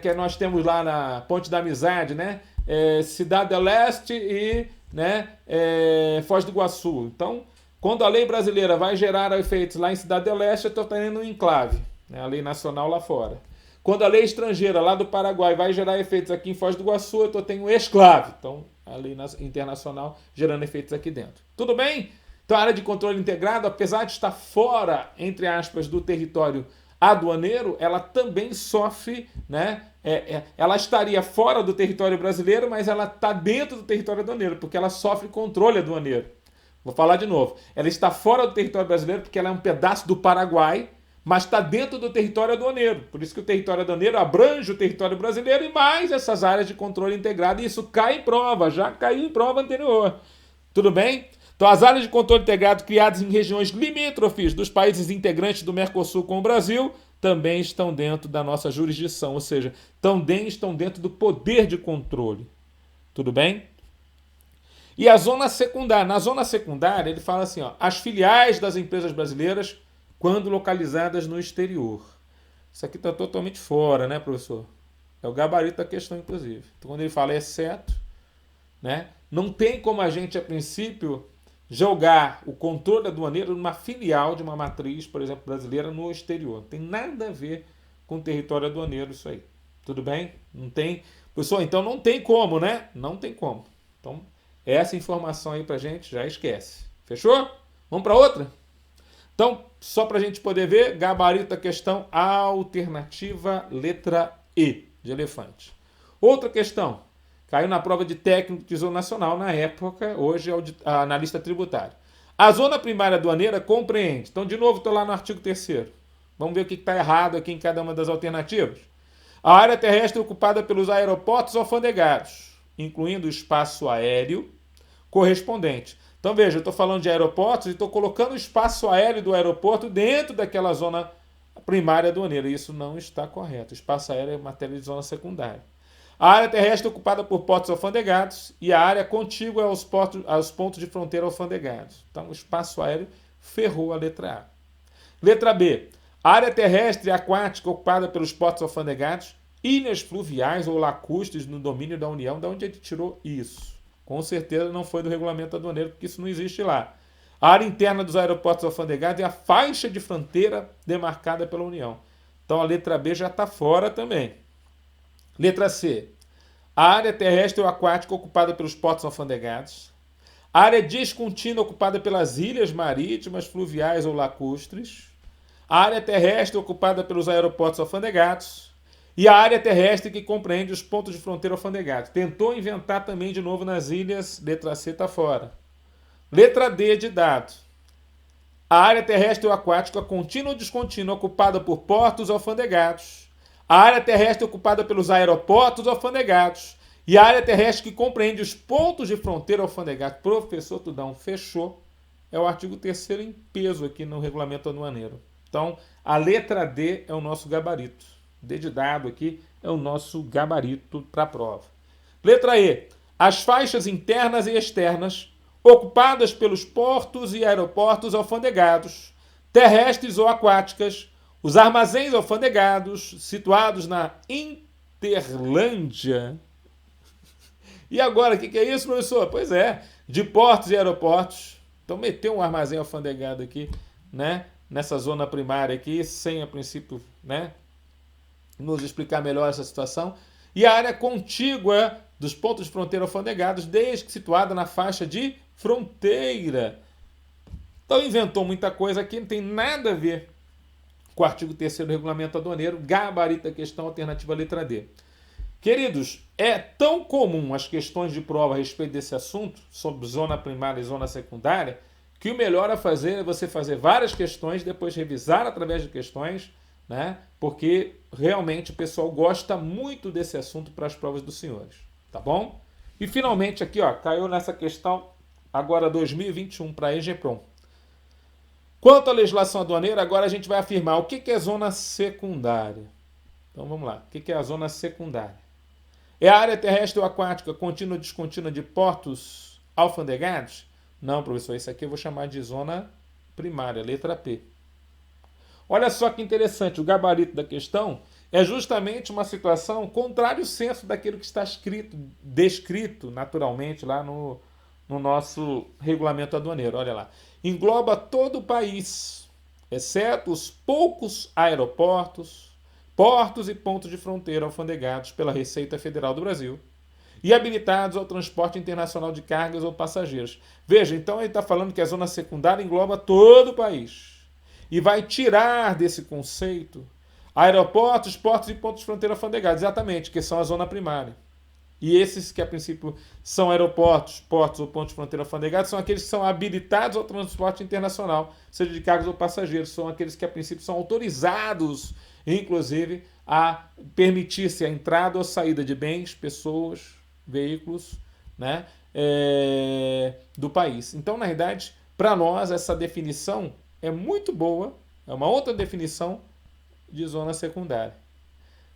que nós temos lá na Ponte da Amizade, né? Cidade do Leste e né, Foz do Iguaçu. Então, quando a lei brasileira vai gerar efeitos lá em Cidade do Leste, eu estou tendo um enclave, né, a lei nacional lá fora. Quando a lei estrangeira lá do Paraguai vai gerar efeitos aqui em Foz do Iguaçu, eu estou tendo um exclave. Então, a lei internacional gerando efeitos aqui dentro. Tudo bem? Então, a área de controle integrado, apesar de estar fora, entre aspas, do território aduaneiro, ela também sofre, né? Ela estaria fora do território brasileiro, mas ela está dentro do território aduaneiro, porque ela sofre controle aduaneiro. Vou falar de novo. Ela está fora do território brasileiro porque ela é um pedaço do Paraguai, mas está dentro do território aduaneiro. Por isso que o território aduaneiro abrange o território brasileiro e mais essas áreas de controle integrado. E isso cai em prova, já caiu em prova anterior. Tudo bem? Então, as áreas de controle integrado criadas em regiões limítrofes dos países integrantes do Mercosul com o Brasil também estão dentro da nossa jurisdição, ou seja, também estão dentro do poder de controle. Tudo bem? E a zona secundária. Na zona secundária, ele fala assim, ó, as filiais das empresas brasileiras quando localizadas no exterior. Isso aqui está totalmente fora, né, professor? É o gabarito da questão, inclusive. Então, quando ele fala exceto, né, não tem como a gente, a princípio, jogar o controle aduaneiro numa filial de uma matriz, por exemplo, brasileira no exterior. Não tem nada a ver com o território aduaneiro isso aí. Tudo bem? Não tem. Pessoal, então não tem como, né? Não tem como. Então, essa informação aí pra gente já esquece. Fechou? Vamos para outra? Então, só para a gente poder ver, gabarito da questão alternativa letra E, de elefante. Outra questão. Caiu na prova de técnico do Tesouro Nacional na época, hoje é analista tributário. A zona primária aduaneira compreende. Então, de novo, estou lá no artigo 3º. Vamos ver o que está errado aqui em cada uma das alternativas. A área terrestre ocupada pelos aeroportos alfandegados, incluindo o espaço aéreo correspondente. Então, veja, eu estou falando de aeroportos e estou colocando o espaço aéreo do aeroporto dentro daquela zona primária aduaneira. Isso não está correto. O espaço aéreo é matéria de zona secundária. A área terrestre ocupada por portos alfandegados e a área contígua aos pontos de fronteira alfandegados. Então, o espaço aéreo ferrou a letra A. Letra B. A área terrestre e aquática ocupada pelos portos alfandegados, ilhas fluviais ou lacustres no domínio da União. De onde ele tirou isso? Com certeza não foi do regulamento aduaneiro, porque isso não existe lá. A área interna dos aeroportos alfandegados é a faixa de fronteira demarcada pela União. Então, a letra B já está fora também. Letra C. A área terrestre ou aquática ocupada pelos portos alfandegados. A área descontínua ocupada pelas ilhas marítimas, fluviais ou lacustres. A área terrestre ocupada pelos aeroportos alfandegados. E a área terrestre que compreende os pontos de fronteira alfandegados. Tentou inventar também de novo nas ilhas. Letra C está fora. Letra D de dado. A área terrestre ou aquática contínua ou descontínua ocupada por portos alfandegados. A área terrestre ocupada pelos aeroportos alfandegados e a área terrestre que compreende os pontos de fronteira alfandegados. Professor Tudão, fechou. É o artigo 3º em peso aqui no regulamento aduaneiro. Então, a letra D é o nosso gabarito. D de dado aqui é o nosso gabarito para a prova. Letra E. As faixas internas e externas ocupadas pelos portos e aeroportos alfandegados, terrestres ou aquáticas, os armazéns alfandegados situados na Interlândia. E agora, o que é isso, professor? Pois é, de portos e aeroportos. Então, meteu um armazém alfandegado aqui, né? Nessa zona primária aqui, sem, a princípio, né? Nos explicar melhor essa situação. E a área contígua dos pontos de fronteira alfandegados, desde que situada na faixa de fronteira. Então, inventou muita coisa aqui, não tem nada a ver com o artigo 3º do regulamento aduaneiro, gabarito da questão alternativa letra D. Queridos, é tão comum as questões de prova a respeito desse assunto, sobre zona primária e zona secundária, que o melhor a fazer é você fazer várias questões, depois revisar através de questões, né? Porque realmente o pessoal gosta muito desse assunto para as provas dos senhores, tá bom? E finalmente aqui, ó, caiu nessa questão agora 2021 para a EGEPROM. Quanto à legislação aduaneira, agora a gente vai afirmar o que é zona secundária. Então vamos lá, o que é a zona secundária? É a área terrestre ou aquática contínua ou descontínua de portos alfandegados? Não, professor, isso aqui eu vou chamar de zona primária, letra P. Olha só que interessante, o gabarito da questão é justamente uma situação contrário ao senso daquilo que está descrito naturalmente lá no nosso regulamento aduaneiro. Olha lá. Engloba todo o país, exceto os poucos aeroportos, portos e pontos de fronteira alfandegados pela Receita Federal do Brasil e habilitados ao transporte internacional de cargas ou passageiros. Veja, então ele está falando que a zona secundária engloba todo o país e vai tirar desse conceito aeroportos, portos e pontos de fronteira alfandegados, exatamente, que são a zona primária. E esses que a princípio são aeroportos, portos ou pontos de fronteira alfandegados são aqueles que são habilitados ao transporte internacional, seja de cargas ou passageiros, são aqueles que a princípio são autorizados, inclusive, a permitir-se a entrada ou saída de bens, pessoas, veículos, né, do país. Então, na verdade, para nós, essa definição é muito boa, é uma outra definição de zona secundária.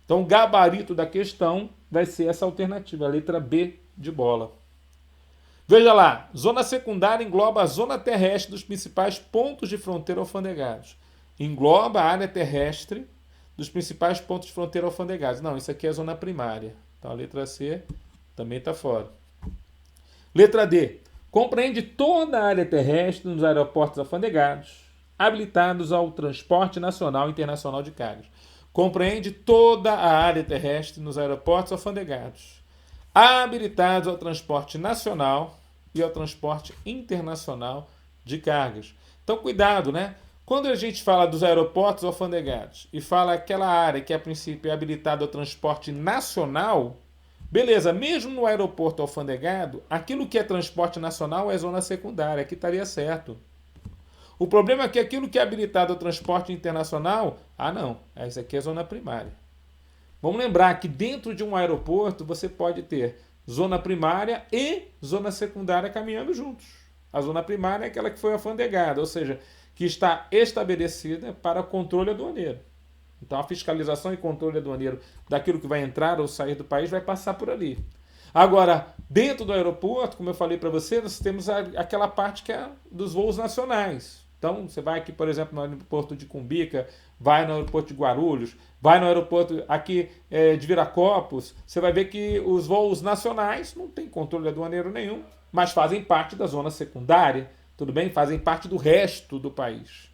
Então, o gabarito da questão vai ser essa alternativa, a letra B de bola. Veja lá, zona secundária engloba a zona terrestre dos principais pontos de fronteira alfandegados. Engloba a área terrestre dos principais pontos de fronteira alfandegados. Não, isso aqui é a zona primária. Então, a letra C também está fora. Letra D. Compreende toda a área terrestre nos aeroportos alfandegados, habilitados ao transporte nacional e internacional de cargas. Compreende toda a área terrestre nos aeroportos alfandegados, habilitados ao transporte nacional e ao transporte internacional de cargas. Então, cuidado, né? Quando a gente fala dos aeroportos alfandegados e fala aquela área que a princípio é habilitada ao transporte nacional, beleza, mesmo no aeroporto alfandegado, aquilo que é transporte nacional é zona secundária, aqui estaria certo. O problema é que aquilo que é habilitado ao transporte internacional, não, isso aqui é zona primária. Vamos lembrar que dentro de um aeroporto você pode ter zona primária e zona secundária caminhando juntos. A zona primária é aquela que foi alfandegada, ou seja, que está estabelecida para controle aduaneiro. Então a fiscalização e controle aduaneiro daquilo que vai entrar ou sair do país vai passar por ali. Agora, dentro do aeroporto, como eu falei para você, nós temos aquela parte que é dos voos nacionais. Então, você vai aqui, por exemplo, no aeroporto de Cumbica, vai no aeroporto de Guarulhos, vai no aeroporto aqui de Viracopos, você vai ver que os voos nacionais não têm controle aduaneiro nenhum, mas fazem parte da zona secundária, tudo bem? Fazem parte do resto do país.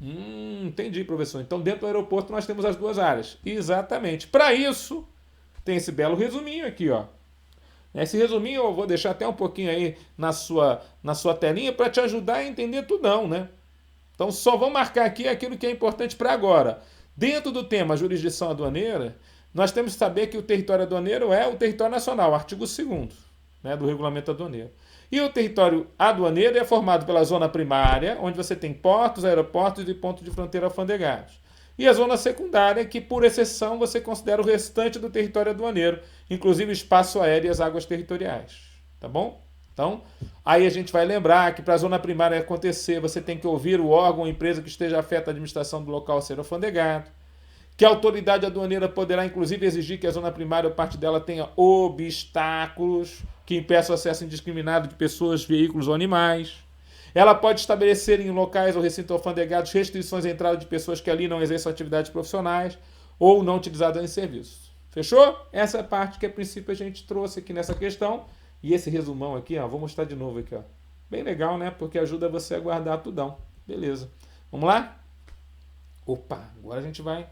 Entendi, professor. Então, dentro do aeroporto nós temos as duas áreas. Exatamente. Para isso, tem esse belo resuminho aqui, ó. Esse resuminho eu vou deixar até um pouquinho aí na sua telinha para te ajudar a entender tudão, né? Então, só vou marcar aqui aquilo que é importante para agora. Dentro do tema jurisdição aduaneira, nós temos que saber que o território aduaneiro é o território nacional, artigo 2º, né, do regulamento aduaneiro. E o território aduaneiro é formado pela zona primária, onde você tem portos, aeroportos e pontos de fronteira alfandegados. E a zona secundária, que por exceção você considera o restante do território aduaneiro, inclusive espaço aéreo e as águas territoriais. Tá bom? Então, aí a gente vai lembrar que para a zona primária acontecer, você tem que ouvir o órgão ou empresa que esteja afeta à administração do local a ser alfandegado, que a autoridade aduaneira poderá inclusive exigir que a zona primária ou parte dela tenha obstáculos que impeçam o acesso indiscriminado de pessoas, veículos ou animais. Ela pode estabelecer em locais ou recintos alfandegados restrições à entrada de pessoas que ali não exerçam atividades profissionais ou não utilizadas em serviços. Fechou? Essa é a parte que a princípio a gente trouxe aqui nessa questão. E esse resumão aqui, ó, vou mostrar de novo aqui, ó. Bem legal, né? Porque ajuda você a guardar tudão. Beleza. Vamos lá? Opa, agora a gente vai.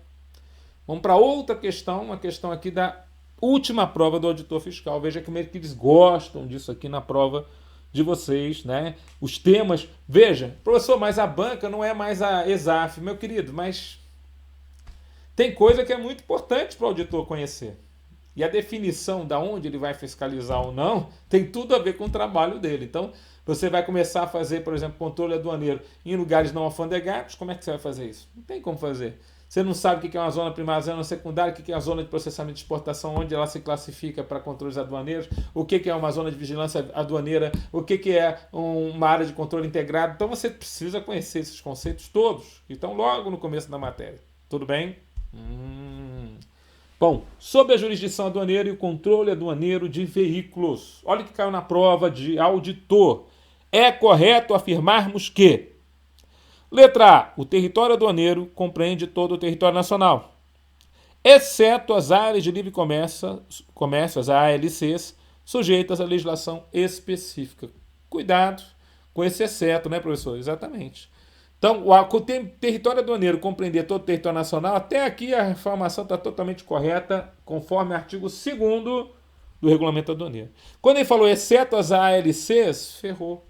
Vamos para outra questão, uma questão aqui da última prova do auditor fiscal. Veja como é que eles gostam disso aqui na prova de vocês, né? Os temas. Veja, professor, mas a banca não é mais a ESAF, meu querido, mas tem coisa que é muito importante para o auditor conhecer. E a definição de onde ele vai fiscalizar ou não tem tudo a ver com o trabalho dele. Então, você vai começar a fazer, por exemplo, controle aduaneiro em lugares não alfandegados, como é que você vai fazer isso? Não tem como fazer. Você não sabe o que é uma zona primária, zona secundária, o que é a zona de processamento de exportação, onde ela se classifica para controles aduaneiros, o que é uma zona de vigilância aduaneira, o que é uma área de controle integrado. Então você precisa conhecer esses conceitos todos. Então, logo no começo da matéria. Tudo bem? Bom, sobre a jurisdição aduaneira e o controle aduaneiro de veículos. Olha o que caiu na prova de auditor. É correto afirmarmos que: letra A, o território aduaneiro compreende todo o território nacional, exceto as áreas de livre comércio, as ALCs, sujeitas à legislação específica. Cuidado com esse exceto, né, professor? Exatamente. Então, o território aduaneiro compreender todo o território nacional, até aqui a informação está totalmente correta, conforme o artigo 2º do regulamento aduaneiro. Quando ele falou exceto as ALCs, ferrou,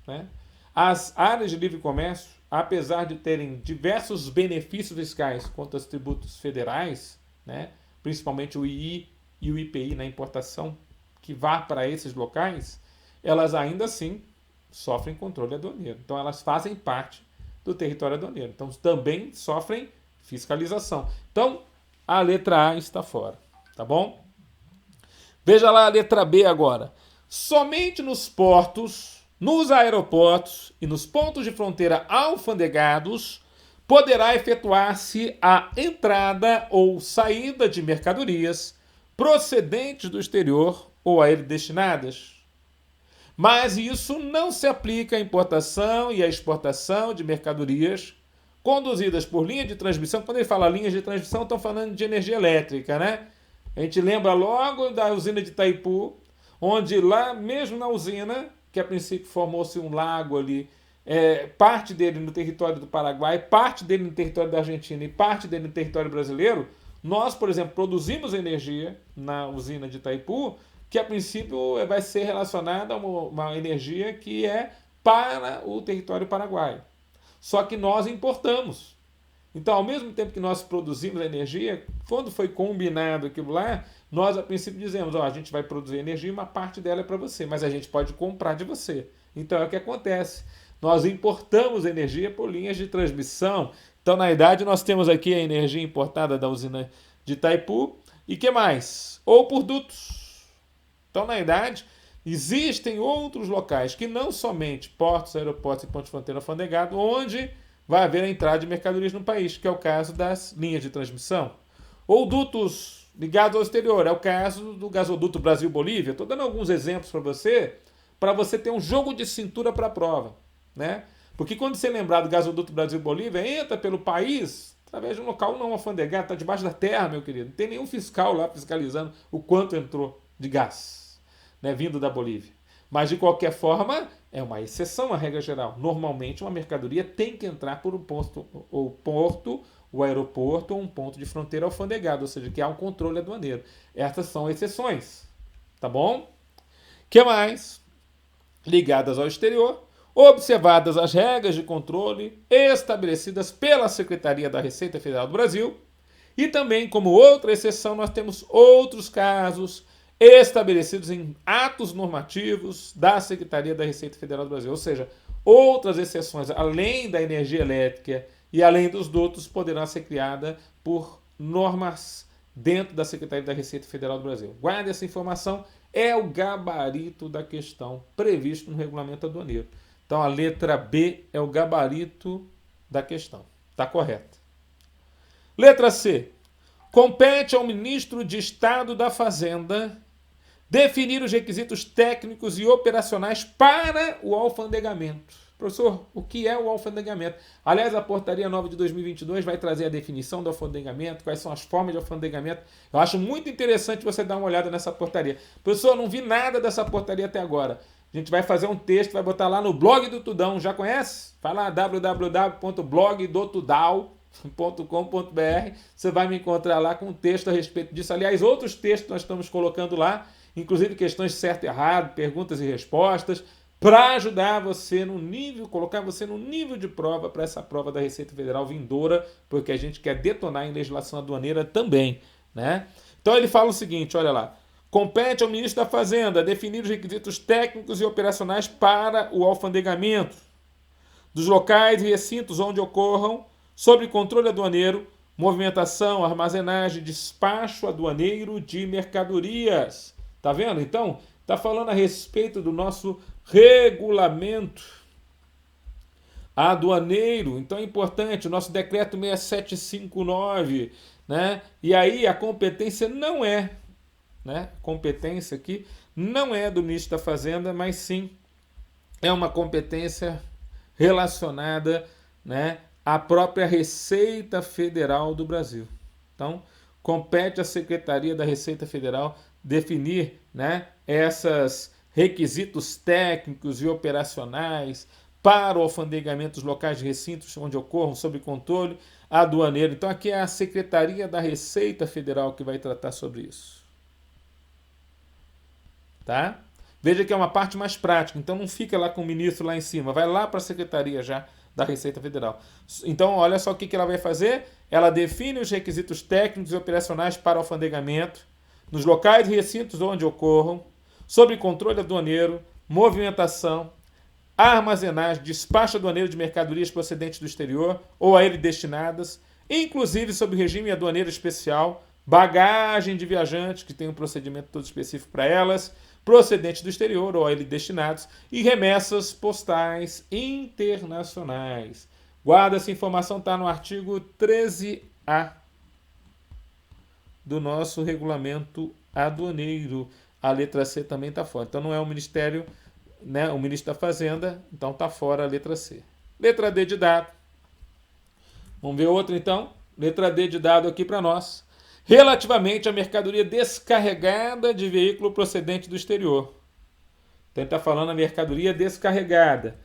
né? As áreas de livre comércio, apesar de terem diversos benefícios fiscais contra os tributos federais, né, principalmente o II e o IPI na importação, que vá para esses locais, elas ainda assim sofrem controle aduaneiro. Então, elas fazem parte do território aduaneiro. Então, também sofrem fiscalização. Então, a letra A está fora. Tá bom? Veja lá a letra B agora. Somente nos portos, nos aeroportos e nos pontos de fronteira alfandegados poderá efetuar-se a entrada ou saída de mercadorias procedentes do exterior ou a ele destinadas. Mas isso não se aplica à importação e à exportação de mercadorias conduzidas por linha de transmissão. Quando ele fala linhas de transmissão, estão falando de energia elétrica, né? A gente lembra logo da usina de Itaipu, onde lá mesmo na usina, que a princípio formou-se um lago ali, parte dele no território do Paraguai, parte dele no território da Argentina e parte dele no território brasileiro, nós, por exemplo, produzimos energia na usina de Itaipu, que a princípio vai ser relacionada a uma energia que é para o território paraguaio. Só que nós importamos. Então, ao mesmo tempo que nós produzimos energia, quando foi combinado aquilo lá, nós a princípio dizemos, a gente vai produzir energia e uma parte dela é para você, mas a gente pode comprar de você. Então, é o que acontece. Nós importamos energia por linhas de transmissão. Então, na verdade, nós temos aqui a energia importada da usina de Itaipu. E que mais? Ou por dutos. Então, na verdade, existem outros locais que não somente portos, aeroportos e pontos de fronteira alfandegados, onde vai haver a entrada de mercadorias no país, que é o caso das linhas de transmissão. Ou dutos ligados ao exterior, é o caso do gasoduto Brasil-Bolívia. Estou dando alguns exemplos para você ter um jogo de cintura para a prova, né? Porque quando você lembrar do gasoduto Brasil-Bolívia, entra pelo país através de um local não alfandegado, está debaixo da terra, meu querido. Não tem nenhum fiscal lá fiscalizando o quanto entrou de gás, né, vindo da Bolívia. Mas, de qualquer forma, é uma exceção à regra geral. Normalmente, uma mercadoria tem que entrar por um porto, o aeroporto ou um ponto de fronteira alfandegado, ou seja, que há um controle aduaneiro. Essas são exceções. Tá bom? O que mais? Ligadas ao exterior, observadas as regras de controle estabelecidas pela Secretaria da Receita Federal do Brasil. E também, como outra exceção, nós temos outros casos estabelecidos em atos normativos da Secretaria da Receita Federal do Brasil. Ou seja, outras exceções, além da energia elétrica e além dos dutos, poderão ser criadas por normas dentro da Secretaria da Receita Federal do Brasil. Guarde essa informação, é o gabarito da questão previsto no regulamento aduaneiro. Então, a letra B é o gabarito da questão. Está correto. Letra C. Compete ao ministro de Estado da Fazenda definir os requisitos técnicos e operacionais para o alfandegamento. Professor, o que é o alfandegamento? Aliás, a portaria 9 de 2022 vai trazer a definição do alfandegamento, quais são as formas de alfandegamento. Eu acho muito interessante você dar uma olhada nessa portaria. Professor, eu não vi nada dessa portaria até agora. A gente vai fazer um texto, vai botar lá no blog do Tudão. Já conhece? Vai lá, www.blogdotudal.com.br. Você vai me encontrar lá com um texto a respeito disso. Aliás, outros textos nós estamos colocando lá, inclusive questões de certo e errado, perguntas e respostas, para ajudar você no nível, colocar você no nível de prova para essa prova da Receita Federal vindoura, porque a gente quer detonar em legislação aduaneira também, né? Então ele fala o seguinte, olha lá. Compete ao ministro da Fazenda definir os requisitos técnicos e operacionais para o alfandegamento dos locais e recintos onde ocorram, sob controle aduaneiro, movimentação, armazenagem, despacho aduaneiro de mercadorias. Tá vendo? Então, tá falando a respeito do nosso regulamento aduaneiro. Então é importante, o nosso decreto 6759, né? E aí a competência não é, né? Competência aqui não é do ministro da Fazenda, mas sim é uma competência relacionada, né, à própria Receita Federal do Brasil. Então, compete à Secretaria da Receita Federal definir, né, esses requisitos técnicos e operacionais para o alfandegamento dos locais de recintos onde ocorram sob controle aduaneiro. Então, aqui é a Secretaria da Receita Federal que vai tratar sobre isso. Tá? Veja que é uma parte mais prática, então não fica lá com o ministro lá em cima, vai lá para a Secretaria já da Receita Federal. Então, olha só o que ela vai fazer. Ela define os requisitos técnicos e operacionais para o alfandegamento nos locais e recintos onde ocorram, sob controle aduaneiro, movimentação, armazenagem, despacho aduaneiro de mercadorias procedentes do exterior ou a ele destinadas, inclusive sob regime aduaneiro especial, bagagem de viajantes, que tem um procedimento todo específico para elas, procedentes do exterior ou a ele destinados, e remessas postais internacionais. Guarda, essa informação está no artigo 13A do nosso regulamento aduaneiro. A letra C também está fora. Então não é o Ministério, né, o ministro da Fazenda, então está fora a letra C. Letra D de dado. Vamos ver outra então. Letra D de dado aqui para nós. Relativamente à mercadoria descarregada de veículo procedente do exterior. Então ele está falando a mercadoria descarregada,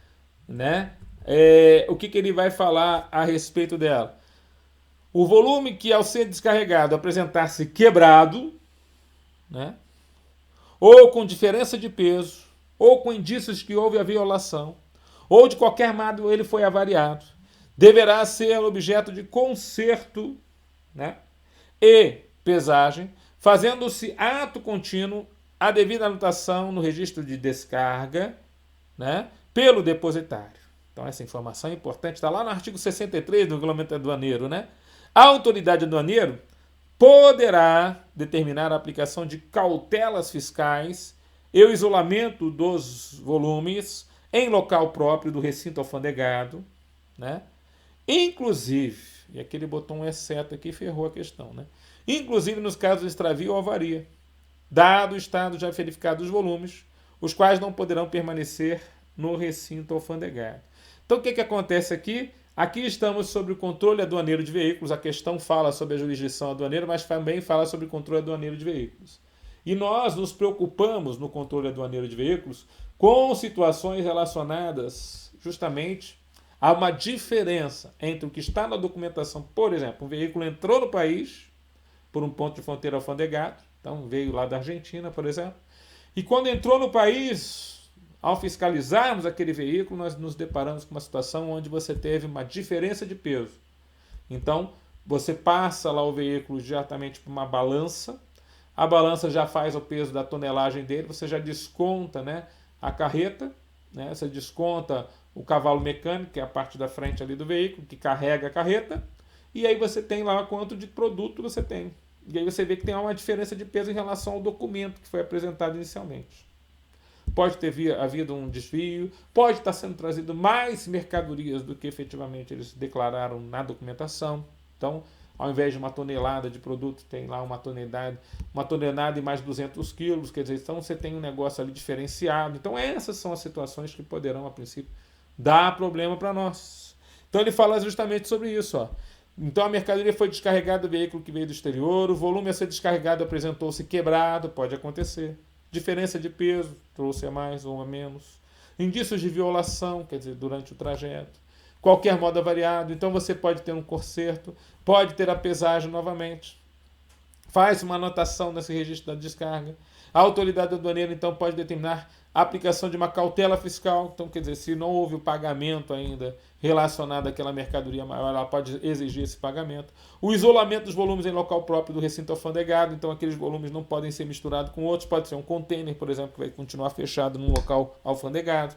né? O que ele vai falar a respeito dela? O volume que ao ser descarregado apresentar-se quebrado, né? Ou com diferença de peso, ou com indícios que houve a violação, ou de qualquer modo ele foi avariado, deverá ser objeto de conserto, né, e pesagem, fazendo-se ato contínuo a devida anotação no registro de descarga, né, pelo depositário. Então essa informação é importante, está lá no artigo 63 do regulamento aduaneiro, né? A autoridade aduaneira poderá determinar a aplicação de cautelas fiscais e o isolamento dos volumes em local próprio do recinto alfandegado, né? Inclusive, e aqui ele botou um exceto aqui e ferrou a questão, né? Inclusive nos casos de extravio ou avaria, dado o estado já verificado dos volumes, os quais não poderão permanecer no recinto alfandegado. Então o que acontece aqui? Aqui estamos sobre o controle aduaneiro de veículos, a questão fala sobre a jurisdição aduaneira, mas também fala sobre o controle aduaneiro de veículos. E nós nos preocupamos no controle aduaneiro de veículos com situações relacionadas justamente a uma diferença entre o que está na documentação. Por exemplo, um veículo entrou no país por um ponto de fronteira alfandegado, então veio lá da Argentina, por exemplo, e quando entrou no país, ao fiscalizarmos aquele veículo, nós nos deparamos com uma situação onde você teve uma diferença de peso. Então, você passa lá o veículo diretamente para uma balança, a balança já faz o peso da tonelagem dele, você já desconta, né, a carreta, né, você desconta o cavalo mecânico, que é a parte da frente ali do veículo, que carrega a carreta, e aí você tem lá quanto de produto você tem. E aí você vê que tem uma diferença de peso em relação ao documento que foi apresentado inicialmente. Pode ter havido um desvio, pode estar sendo trazido mais mercadorias do que efetivamente eles declararam na documentação. Então, ao invés de uma tonelada de produto, tem lá uma tonelada e mais 200 quilos, quer dizer, então você tem um negócio ali diferenciado. Então, essas são as situações que poderão, a princípio, dar problema para nós. Então, ele fala justamente sobre isso, ó. Então, a mercadoria foi descarregada do veículo que veio do exterior, o volume a ser descarregado apresentou-se quebrado, pode acontecer. Diferença de peso, trouxe a mais ou a menos. Indícios de violação, quer dizer, durante o trajeto. Qualquer modo avariado, então você pode ter um conserto, pode ter a pesagem novamente. Faz uma anotação nesse registro da descarga. A autoridade aduaneira, então, pode determinar A aplicação de uma cautela fiscal, então, quer dizer, se não houve o pagamento ainda relacionado àquela mercadoria maior, ela pode exigir esse pagamento. O isolamento dos volumes em local próprio do recinto alfandegado, então aqueles volumes não podem ser misturados com outros, pode ser um container, por exemplo, que vai continuar fechado num local alfandegado.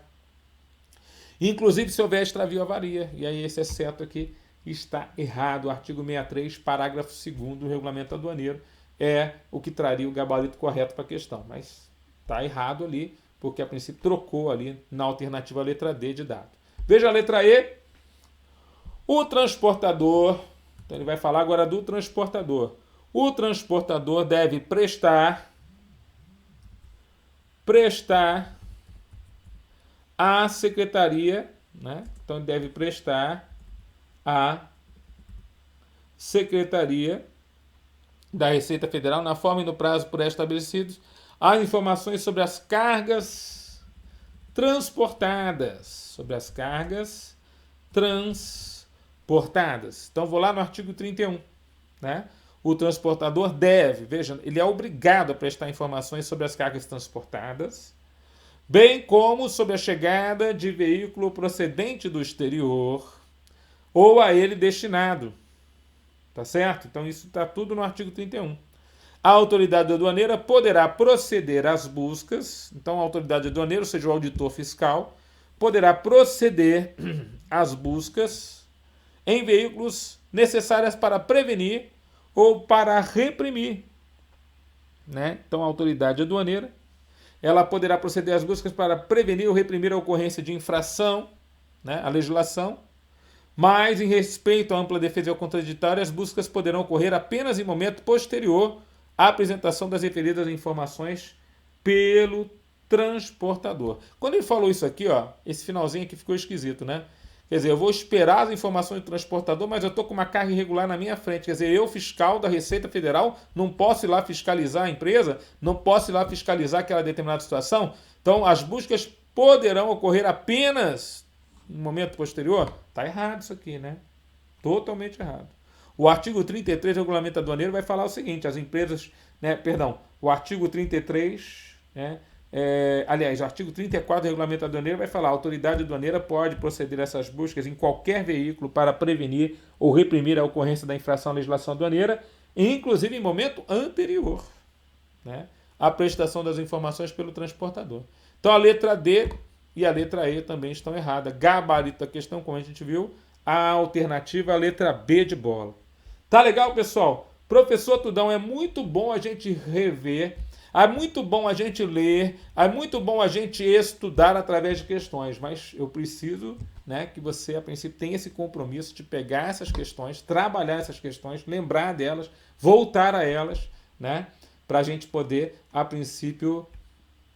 Inclusive se houver extravio ou avaria, e aí esse exceto aqui está errado. O artigo 63, parágrafo 2º do regulamento aduaneiro é o que traria o gabarito correto para a questão, mas está errado ali, porque a princípio trocou ali na alternativa letra D de dado. Veja a letra E. O transportador, então ele vai falar agora do transportador. O transportador deve prestar à secretaria, né? Então ele deve prestar à Secretaria da Receita Federal, na forma e no prazo por ela estabelecidos, as informações sobre as cargas transportadas. Então, vou lá no artigo 31. Né? O transportador deve, veja, ele é obrigado a prestar informações sobre as cargas transportadas, bem como sobre a chegada de veículo procedente do exterior ou a ele destinado. Tá certo? Então, isso está tudo no artigo 31. A autoridade aduaneira poderá proceder às buscas, então a autoridade aduaneira, ou seja, o auditor fiscal, poderá proceder às buscas em veículos necessárias para prevenir ou para reprimir. Né? Então a autoridade aduaneira, ela poderá proceder às buscas para prevenir ou reprimir a ocorrência de infração, né, à legislação, mas em respeito à ampla defesa e ao contraditório, as buscas poderão ocorrer apenas em momento posterior à apresentação das referidas informações pelo transportador. Quando ele falou isso aqui, ó, esse finalzinho aqui ficou esquisito, né? Quer dizer, eu vou esperar as informações do transportador, mas eu estou com uma carga irregular na minha frente. Quer dizer, eu, fiscal da Receita Federal, não posso ir lá fiscalizar a empresa, não posso ir lá fiscalizar aquela determinada situação. Então, as buscas poderão ocorrer apenas no momento posterior. Está errado isso aqui, né? Totalmente errado. O artigo 33 do regulamento aduaneiro vai falar o seguinte, as empresas, né, perdão, o artigo 33, né, o artigo 34 do regulamento aduaneiro vai falar, a autoridade aduaneira pode proceder a essas buscas em qualquer veículo para prevenir ou reprimir a ocorrência da infração à legislação aduaneira, inclusive em momento anterior, né, à prestação das informações pelo transportador. Então a letra D e a letra E também estão erradas. Gabarito da questão, como a gente viu, a alternativa é a letra B de bola. Tá legal, pessoal? Professor Tudão, é muito bom a gente rever, é muito bom a gente ler, é muito bom a gente estudar através de questões, mas eu preciso, né, que você, a princípio, tenha esse compromisso de pegar essas questões, trabalhar essas questões, lembrar delas, voltar a elas, né, para a gente poder, a princípio,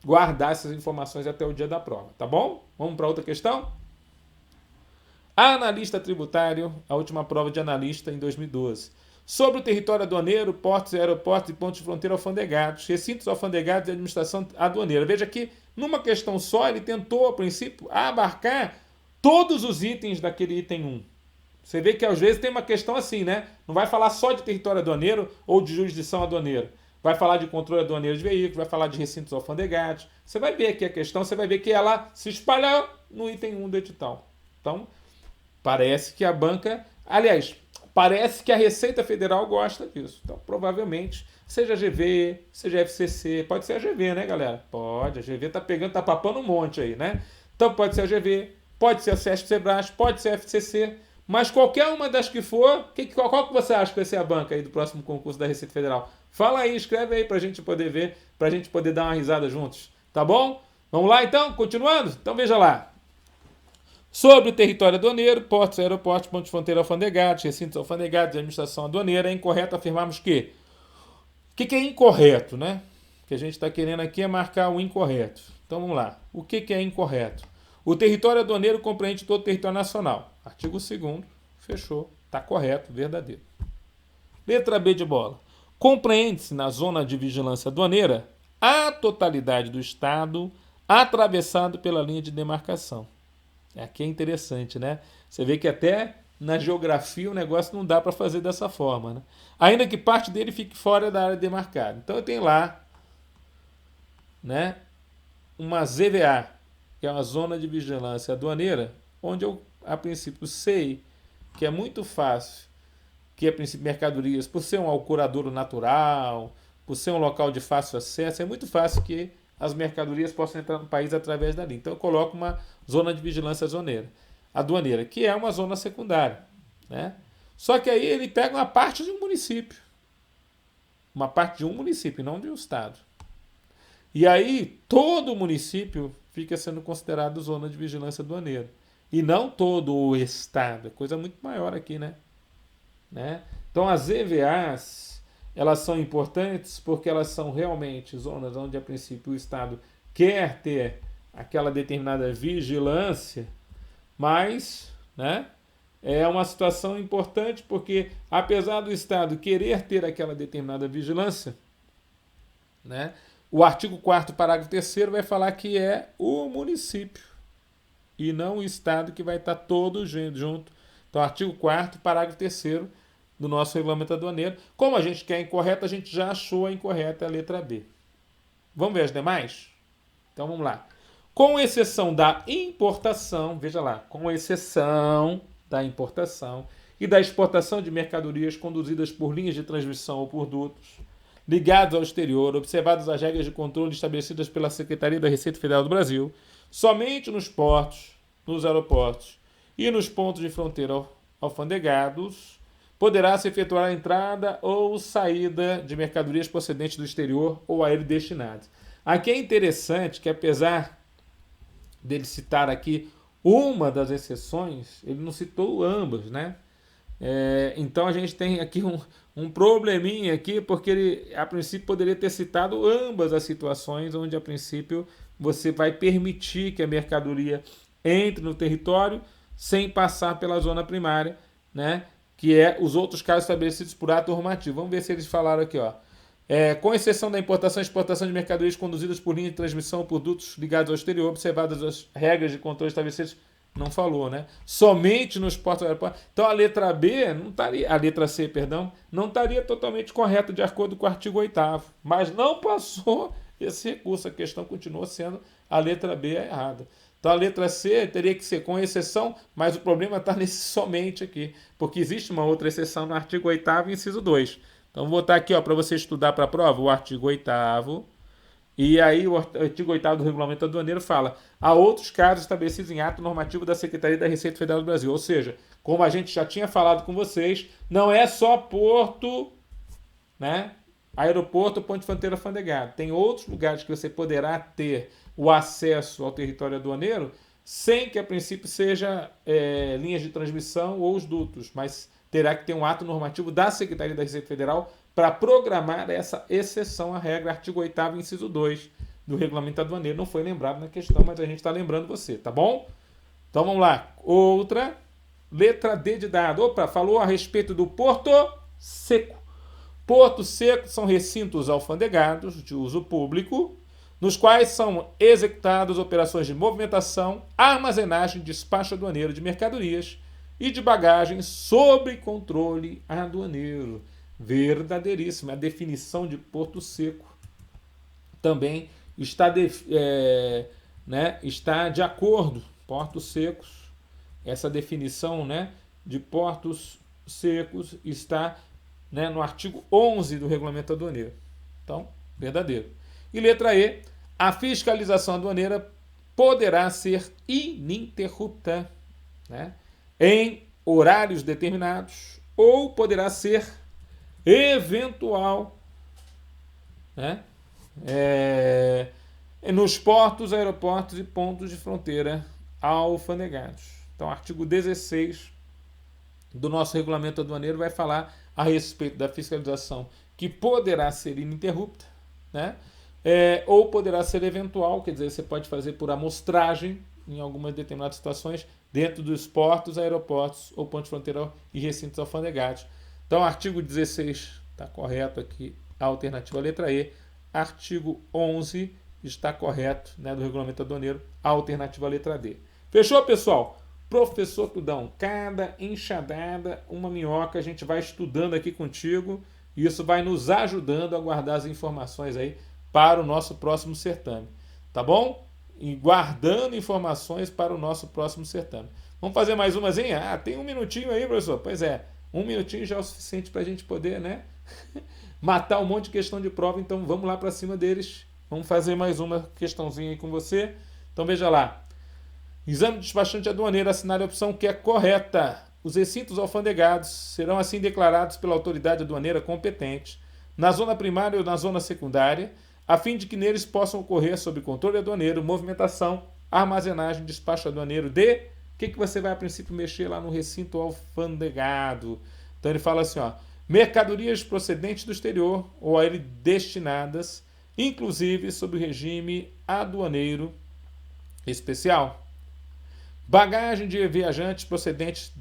guardar essas informações até o dia da prova, tá bom? Vamos para outra questão? Analista tributário, a última prova de analista em 2012. Sobre o território aduaneiro, portos, aeroportos e pontos de fronteira alfandegados, recintos alfandegados e administração aduaneira. Veja que, numa questão só, ele tentou, a princípio, abarcar todos os itens daquele item 1. Você vê que, às vezes, tem uma questão assim, né? Não vai falar só de território aduaneiro ou de jurisdição aduaneira. Vai falar de controle aduaneiro de veículos, vai falar de recintos alfandegados. Você vai ver aqui a questão, você vai ver que ela se espalha no item 1 do edital. Então, parece que a banca... Aliás, parece que a Receita Federal gosta disso. Então, provavelmente, seja GV, seja FCC, pode ser a GV, né, galera? Pode, a GV tá pegando, tá papando um monte aí, né? Então, pode ser a GV, pode ser a CESP-Sebrasp, pode ser a FCC, mas qualquer uma das que for, qual que você acha que vai ser a banca aí do próximo concurso da Receita Federal? Fala aí, escreve aí pra gente poder ver, pra gente poder dar uma risada juntos, tá bom? Vamos lá, então? Continuando? Então, veja lá. Sobre o território aduaneiro, portos, aeroportos, pontos de fronteira alfandegados, recintos alfandegados e administração aduaneira, é incorreto afirmarmos que... O que é incorreto, né? O que a gente está querendo aqui é marcar o incorreto. Então vamos lá. O que é incorreto? O território aduaneiro compreende todo o território nacional. Artigo 2º, fechou. Está correto, verdadeiro. Letra B de bola. Compreende-se na zona de vigilância aduaneira a totalidade do estado atravessado pela linha de demarcação. Aqui é interessante, né? Você vê que até na geografia o negócio não dá para fazer dessa forma, né? Ainda que parte dele fique fora da área demarcada. Então eu tenho lá, né, uma ZVA, que é uma Zona de Vigilância Aduaneira, onde eu, a princípio, sei que é muito fácil que, a princípio, mercadorias, por ser um alcooladouro natural, por ser um local de fácil acesso, é muito fácil que as mercadorias possam entrar no país através dali. Então, eu coloco uma Zona de Vigilância Aduaneira, que é uma zona secundária, né? Só que aí ele pega uma parte de um município. Uma parte de um município, não de um estado. E aí todo o município fica sendo considerado zona de vigilância aduaneira. E não todo o estado. É coisa muito maior aqui, né? Então as EVAs, elas são importantes porque elas são realmente zonas onde, a princípio, o estado quer ter aquela determinada vigilância, mas, né, é uma situação importante porque, apesar do estado querer ter aquela determinada vigilância, né, o artigo 4º, parágrafo 3º vai falar que é o município e não o estado que vai estar todo junto. Então, artigo 4º, parágrafo 3º do nosso regulamento aduaneiro. Como a gente quer a incorreta, a gente já achou a incorreta, a letra B. Vamos ver as demais? Então, vamos lá. Com exceção da importação, veja lá, com exceção da importação e da exportação de mercadorias conduzidas por linhas de transmissão ou por dutos, ligados ao exterior, observadas as regras de controle estabelecidas pela Secretaria da Receita Federal do Brasil, somente nos portos, nos aeroportos e nos pontos de fronteira alfandegados, poderá se efetuar a entrada ou saída de mercadorias procedentes do exterior ou a ele destinadas. Aqui é interessante que, apesar dele citar aqui uma das exceções, ele não citou ambas, né? Então a gente tem aqui um probleminha aqui, porque ele, a princípio, poderia ter citado ambas as situações onde, a princípio, você vai permitir que a mercadoria entre no território sem passar pela zona primária, né? Que é os outros casos estabelecidos por ato normativo. Vamos ver se eles falaram aqui, ó. Com exceção da importação e exportação de mercadorias conduzidas por linha de transmissão ou produtos ligados ao exterior, observadas as regras de controle estabelecidas, não falou, né? Somente nos portos e aeroportos. Então a letra B não estaria, a letra C, perdão, não estaria totalmente correta de acordo com o artigo 8º, mas não passou esse recurso. A questão continua sendo a letra B errada. Então a letra C teria que ser com exceção, mas o problema está nesse somente aqui, porque existe uma outra exceção no artigo 8º, inciso 2. Então vou botar aqui, para você estudar para a prova, o artigo 8º, e aí o artigo 8º do Regulamento Aduaneiro fala: há outros casos estabelecidos em ato normativo da Secretaria da Receita Federal do Brasil. Ou seja, como a gente já tinha falado com vocês, não é só porto, né, aeroporto, ponto de fronteira alfandegado. Tem outros lugares que você poderá ter o acesso ao território aduaneiro sem que, a princípio, seja linhas de transmissão ou os dutos, mas terá que ter um ato normativo da Secretaria da Receita Federal para programar essa exceção à regra, artigo 8º, inciso 2 do Regulamento Aduaneiro. Não foi lembrado na questão, mas a gente está lembrando você, tá bom? Então vamos lá. Outra, letra D de dado. Opa, falou a respeito do porto seco. Porto seco são recintos alfandegados de uso público, nos quais são executadas operações de movimentação, armazenagem, despacho aduaneiro de mercadorias e de bagagem sob controle aduaneiro. Verdadeiríssima. A definição de porto seco também está de acordo. Portos secos, essa definição, né, de portos secos está, né, no artigo 11 do Regulamento Aduaneiro. Então, verdadeiro. E letra E, a fiscalização aduaneira poderá ser ininterrupta, né, em horários determinados, ou poderá ser eventual, né, nos portos, aeroportos e pontos de fronteira alfandegados. Então, artigo 16 do nosso regulamento aduaneiro vai falar a respeito da fiscalização, que poderá ser ininterrupta, né, ou poderá ser eventual, quer dizer, você pode fazer por amostragem em algumas determinadas situações dentro dos portos, aeroportos ou pontos de fronteira e recintos alfandegados. Então, artigo 16 está correto aqui, a alternativa letra E. Artigo 11 está correto, né, do Regulamento Aduaneiro, a alternativa letra D. Fechou, pessoal? Professor Tudão, cada enxadada, uma minhoca, a gente vai estudando aqui contigo e isso vai nos ajudando a guardar as informações aí para o nosso próximo certame. Tá bom? e guardando informações para o nosso próximo certame. Vamos fazer mais umazinha? Ah, tem um minutinho aí, professor? Pois é, um minutinho já é o suficiente para a gente poder, né, matar um monte de questão de prova, então vamos lá para cima deles. Vamos fazer mais uma questãozinha aí com você. Então veja lá. Exame do despachante aduaneiro, assinar a opção que é correta. Os recintos alfandegados serão assim declarados pela autoridade aduaneira competente, na zona primária ou na zona secundária, a fim de que neles possam ocorrer, sob controle aduaneiro, movimentação, armazenagem, despacho aduaneiro de... O que você vai, a princípio, mexer lá no recinto alfandegado? Então ele fala assim, ó, mercadorias procedentes do exterior ou a ele destinadas, inclusive sob o regime aduaneiro especial. Bagagem de viajantes procedentes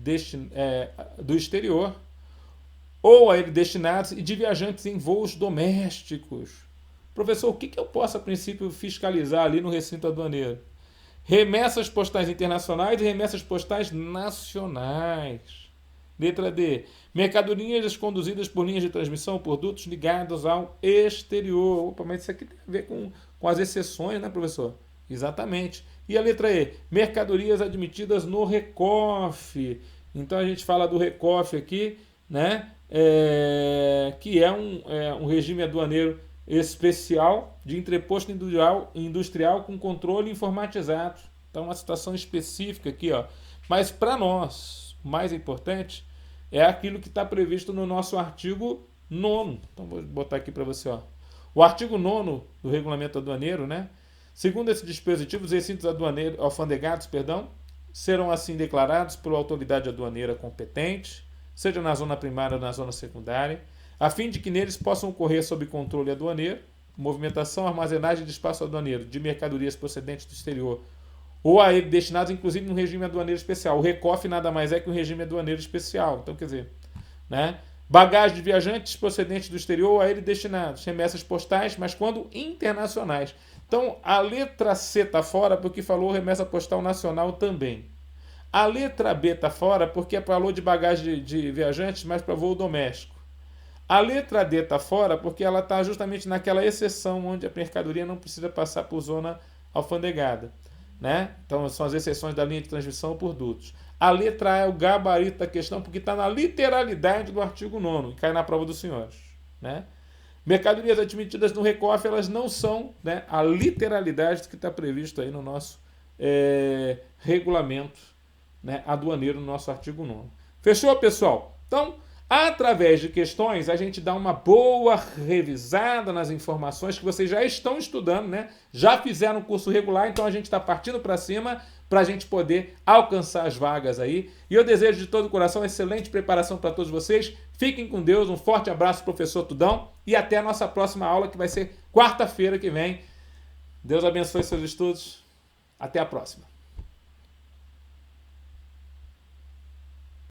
do exterior ou a ele destinados e de viajantes em voos domésticos. Professor, o que eu posso, a princípio, fiscalizar ali no recinto aduaneiro? Remessas postais internacionais e remessas postais nacionais. Letra D. Mercadorias conduzidas por linhas de transmissão ou por dutos ligados ao exterior. Opa, mas isso aqui tem a ver com as exceções, né, professor? Exatamente. E a letra E. Mercadorias admitidas no RECOF. Então a gente fala do RECOF aqui, né? Que é um regime aduaneiro especial de entreposto industrial com controle informatizado. Então, uma situação específica aqui, ó. Mas para nós, o mais importante é aquilo que está previsto no nosso artigo 9º. Então, vou botar aqui para você, ó. O artigo 9º do regulamento aduaneiro, né? Segundo esse dispositivo, os recintos alfandegados, serão assim declarados pela autoridade aduaneira competente, seja na zona primária ou na zona secundária, a fim de que neles possam ocorrer sob controle aduaneiro, movimentação, armazenagem de espaço aduaneiro de mercadorias procedentes do exterior ou a ele destinados, inclusive, no regime aduaneiro especial. O RECOF nada mais é que um regime aduaneiro especial. Então, quer dizer, né? Bagagem de viajantes procedentes do exterior ou a ele destinados, remessas postais, mas quando internacionais. Então, a letra C está fora porque falou remessa postal nacional também. A letra B está fora porque falou de bagagem de viajantes, mas para voo doméstico. A letra D está fora porque ela está justamente naquela exceção onde a mercadoria não precisa passar por zona alfandegada, né? Então, são as exceções da linha de transmissão por dutos. A letra A é o gabarito da questão porque está na literalidade do artigo 9º, que cai na prova dos senhores, né? Mercadorias admitidas no RECOF, elas não são, né, a literalidade do que está previsto aí no nosso regulamento, né, aduaneiro, no nosso artigo 9º. Fechou, pessoal? Então, através de questões, a gente dá uma boa revisada nas informações que vocês já estão estudando, né? Já fizeram o curso regular, então a gente está partindo para cima para a gente poder alcançar as vagas aí. E eu desejo de todo o coração excelente preparação para todos vocês. Fiquem com Deus, um forte abraço, professor Tudão, e até a nossa próxima aula, que vai ser quarta-feira que vem. Deus abençoe seus estudos. Até a próxima.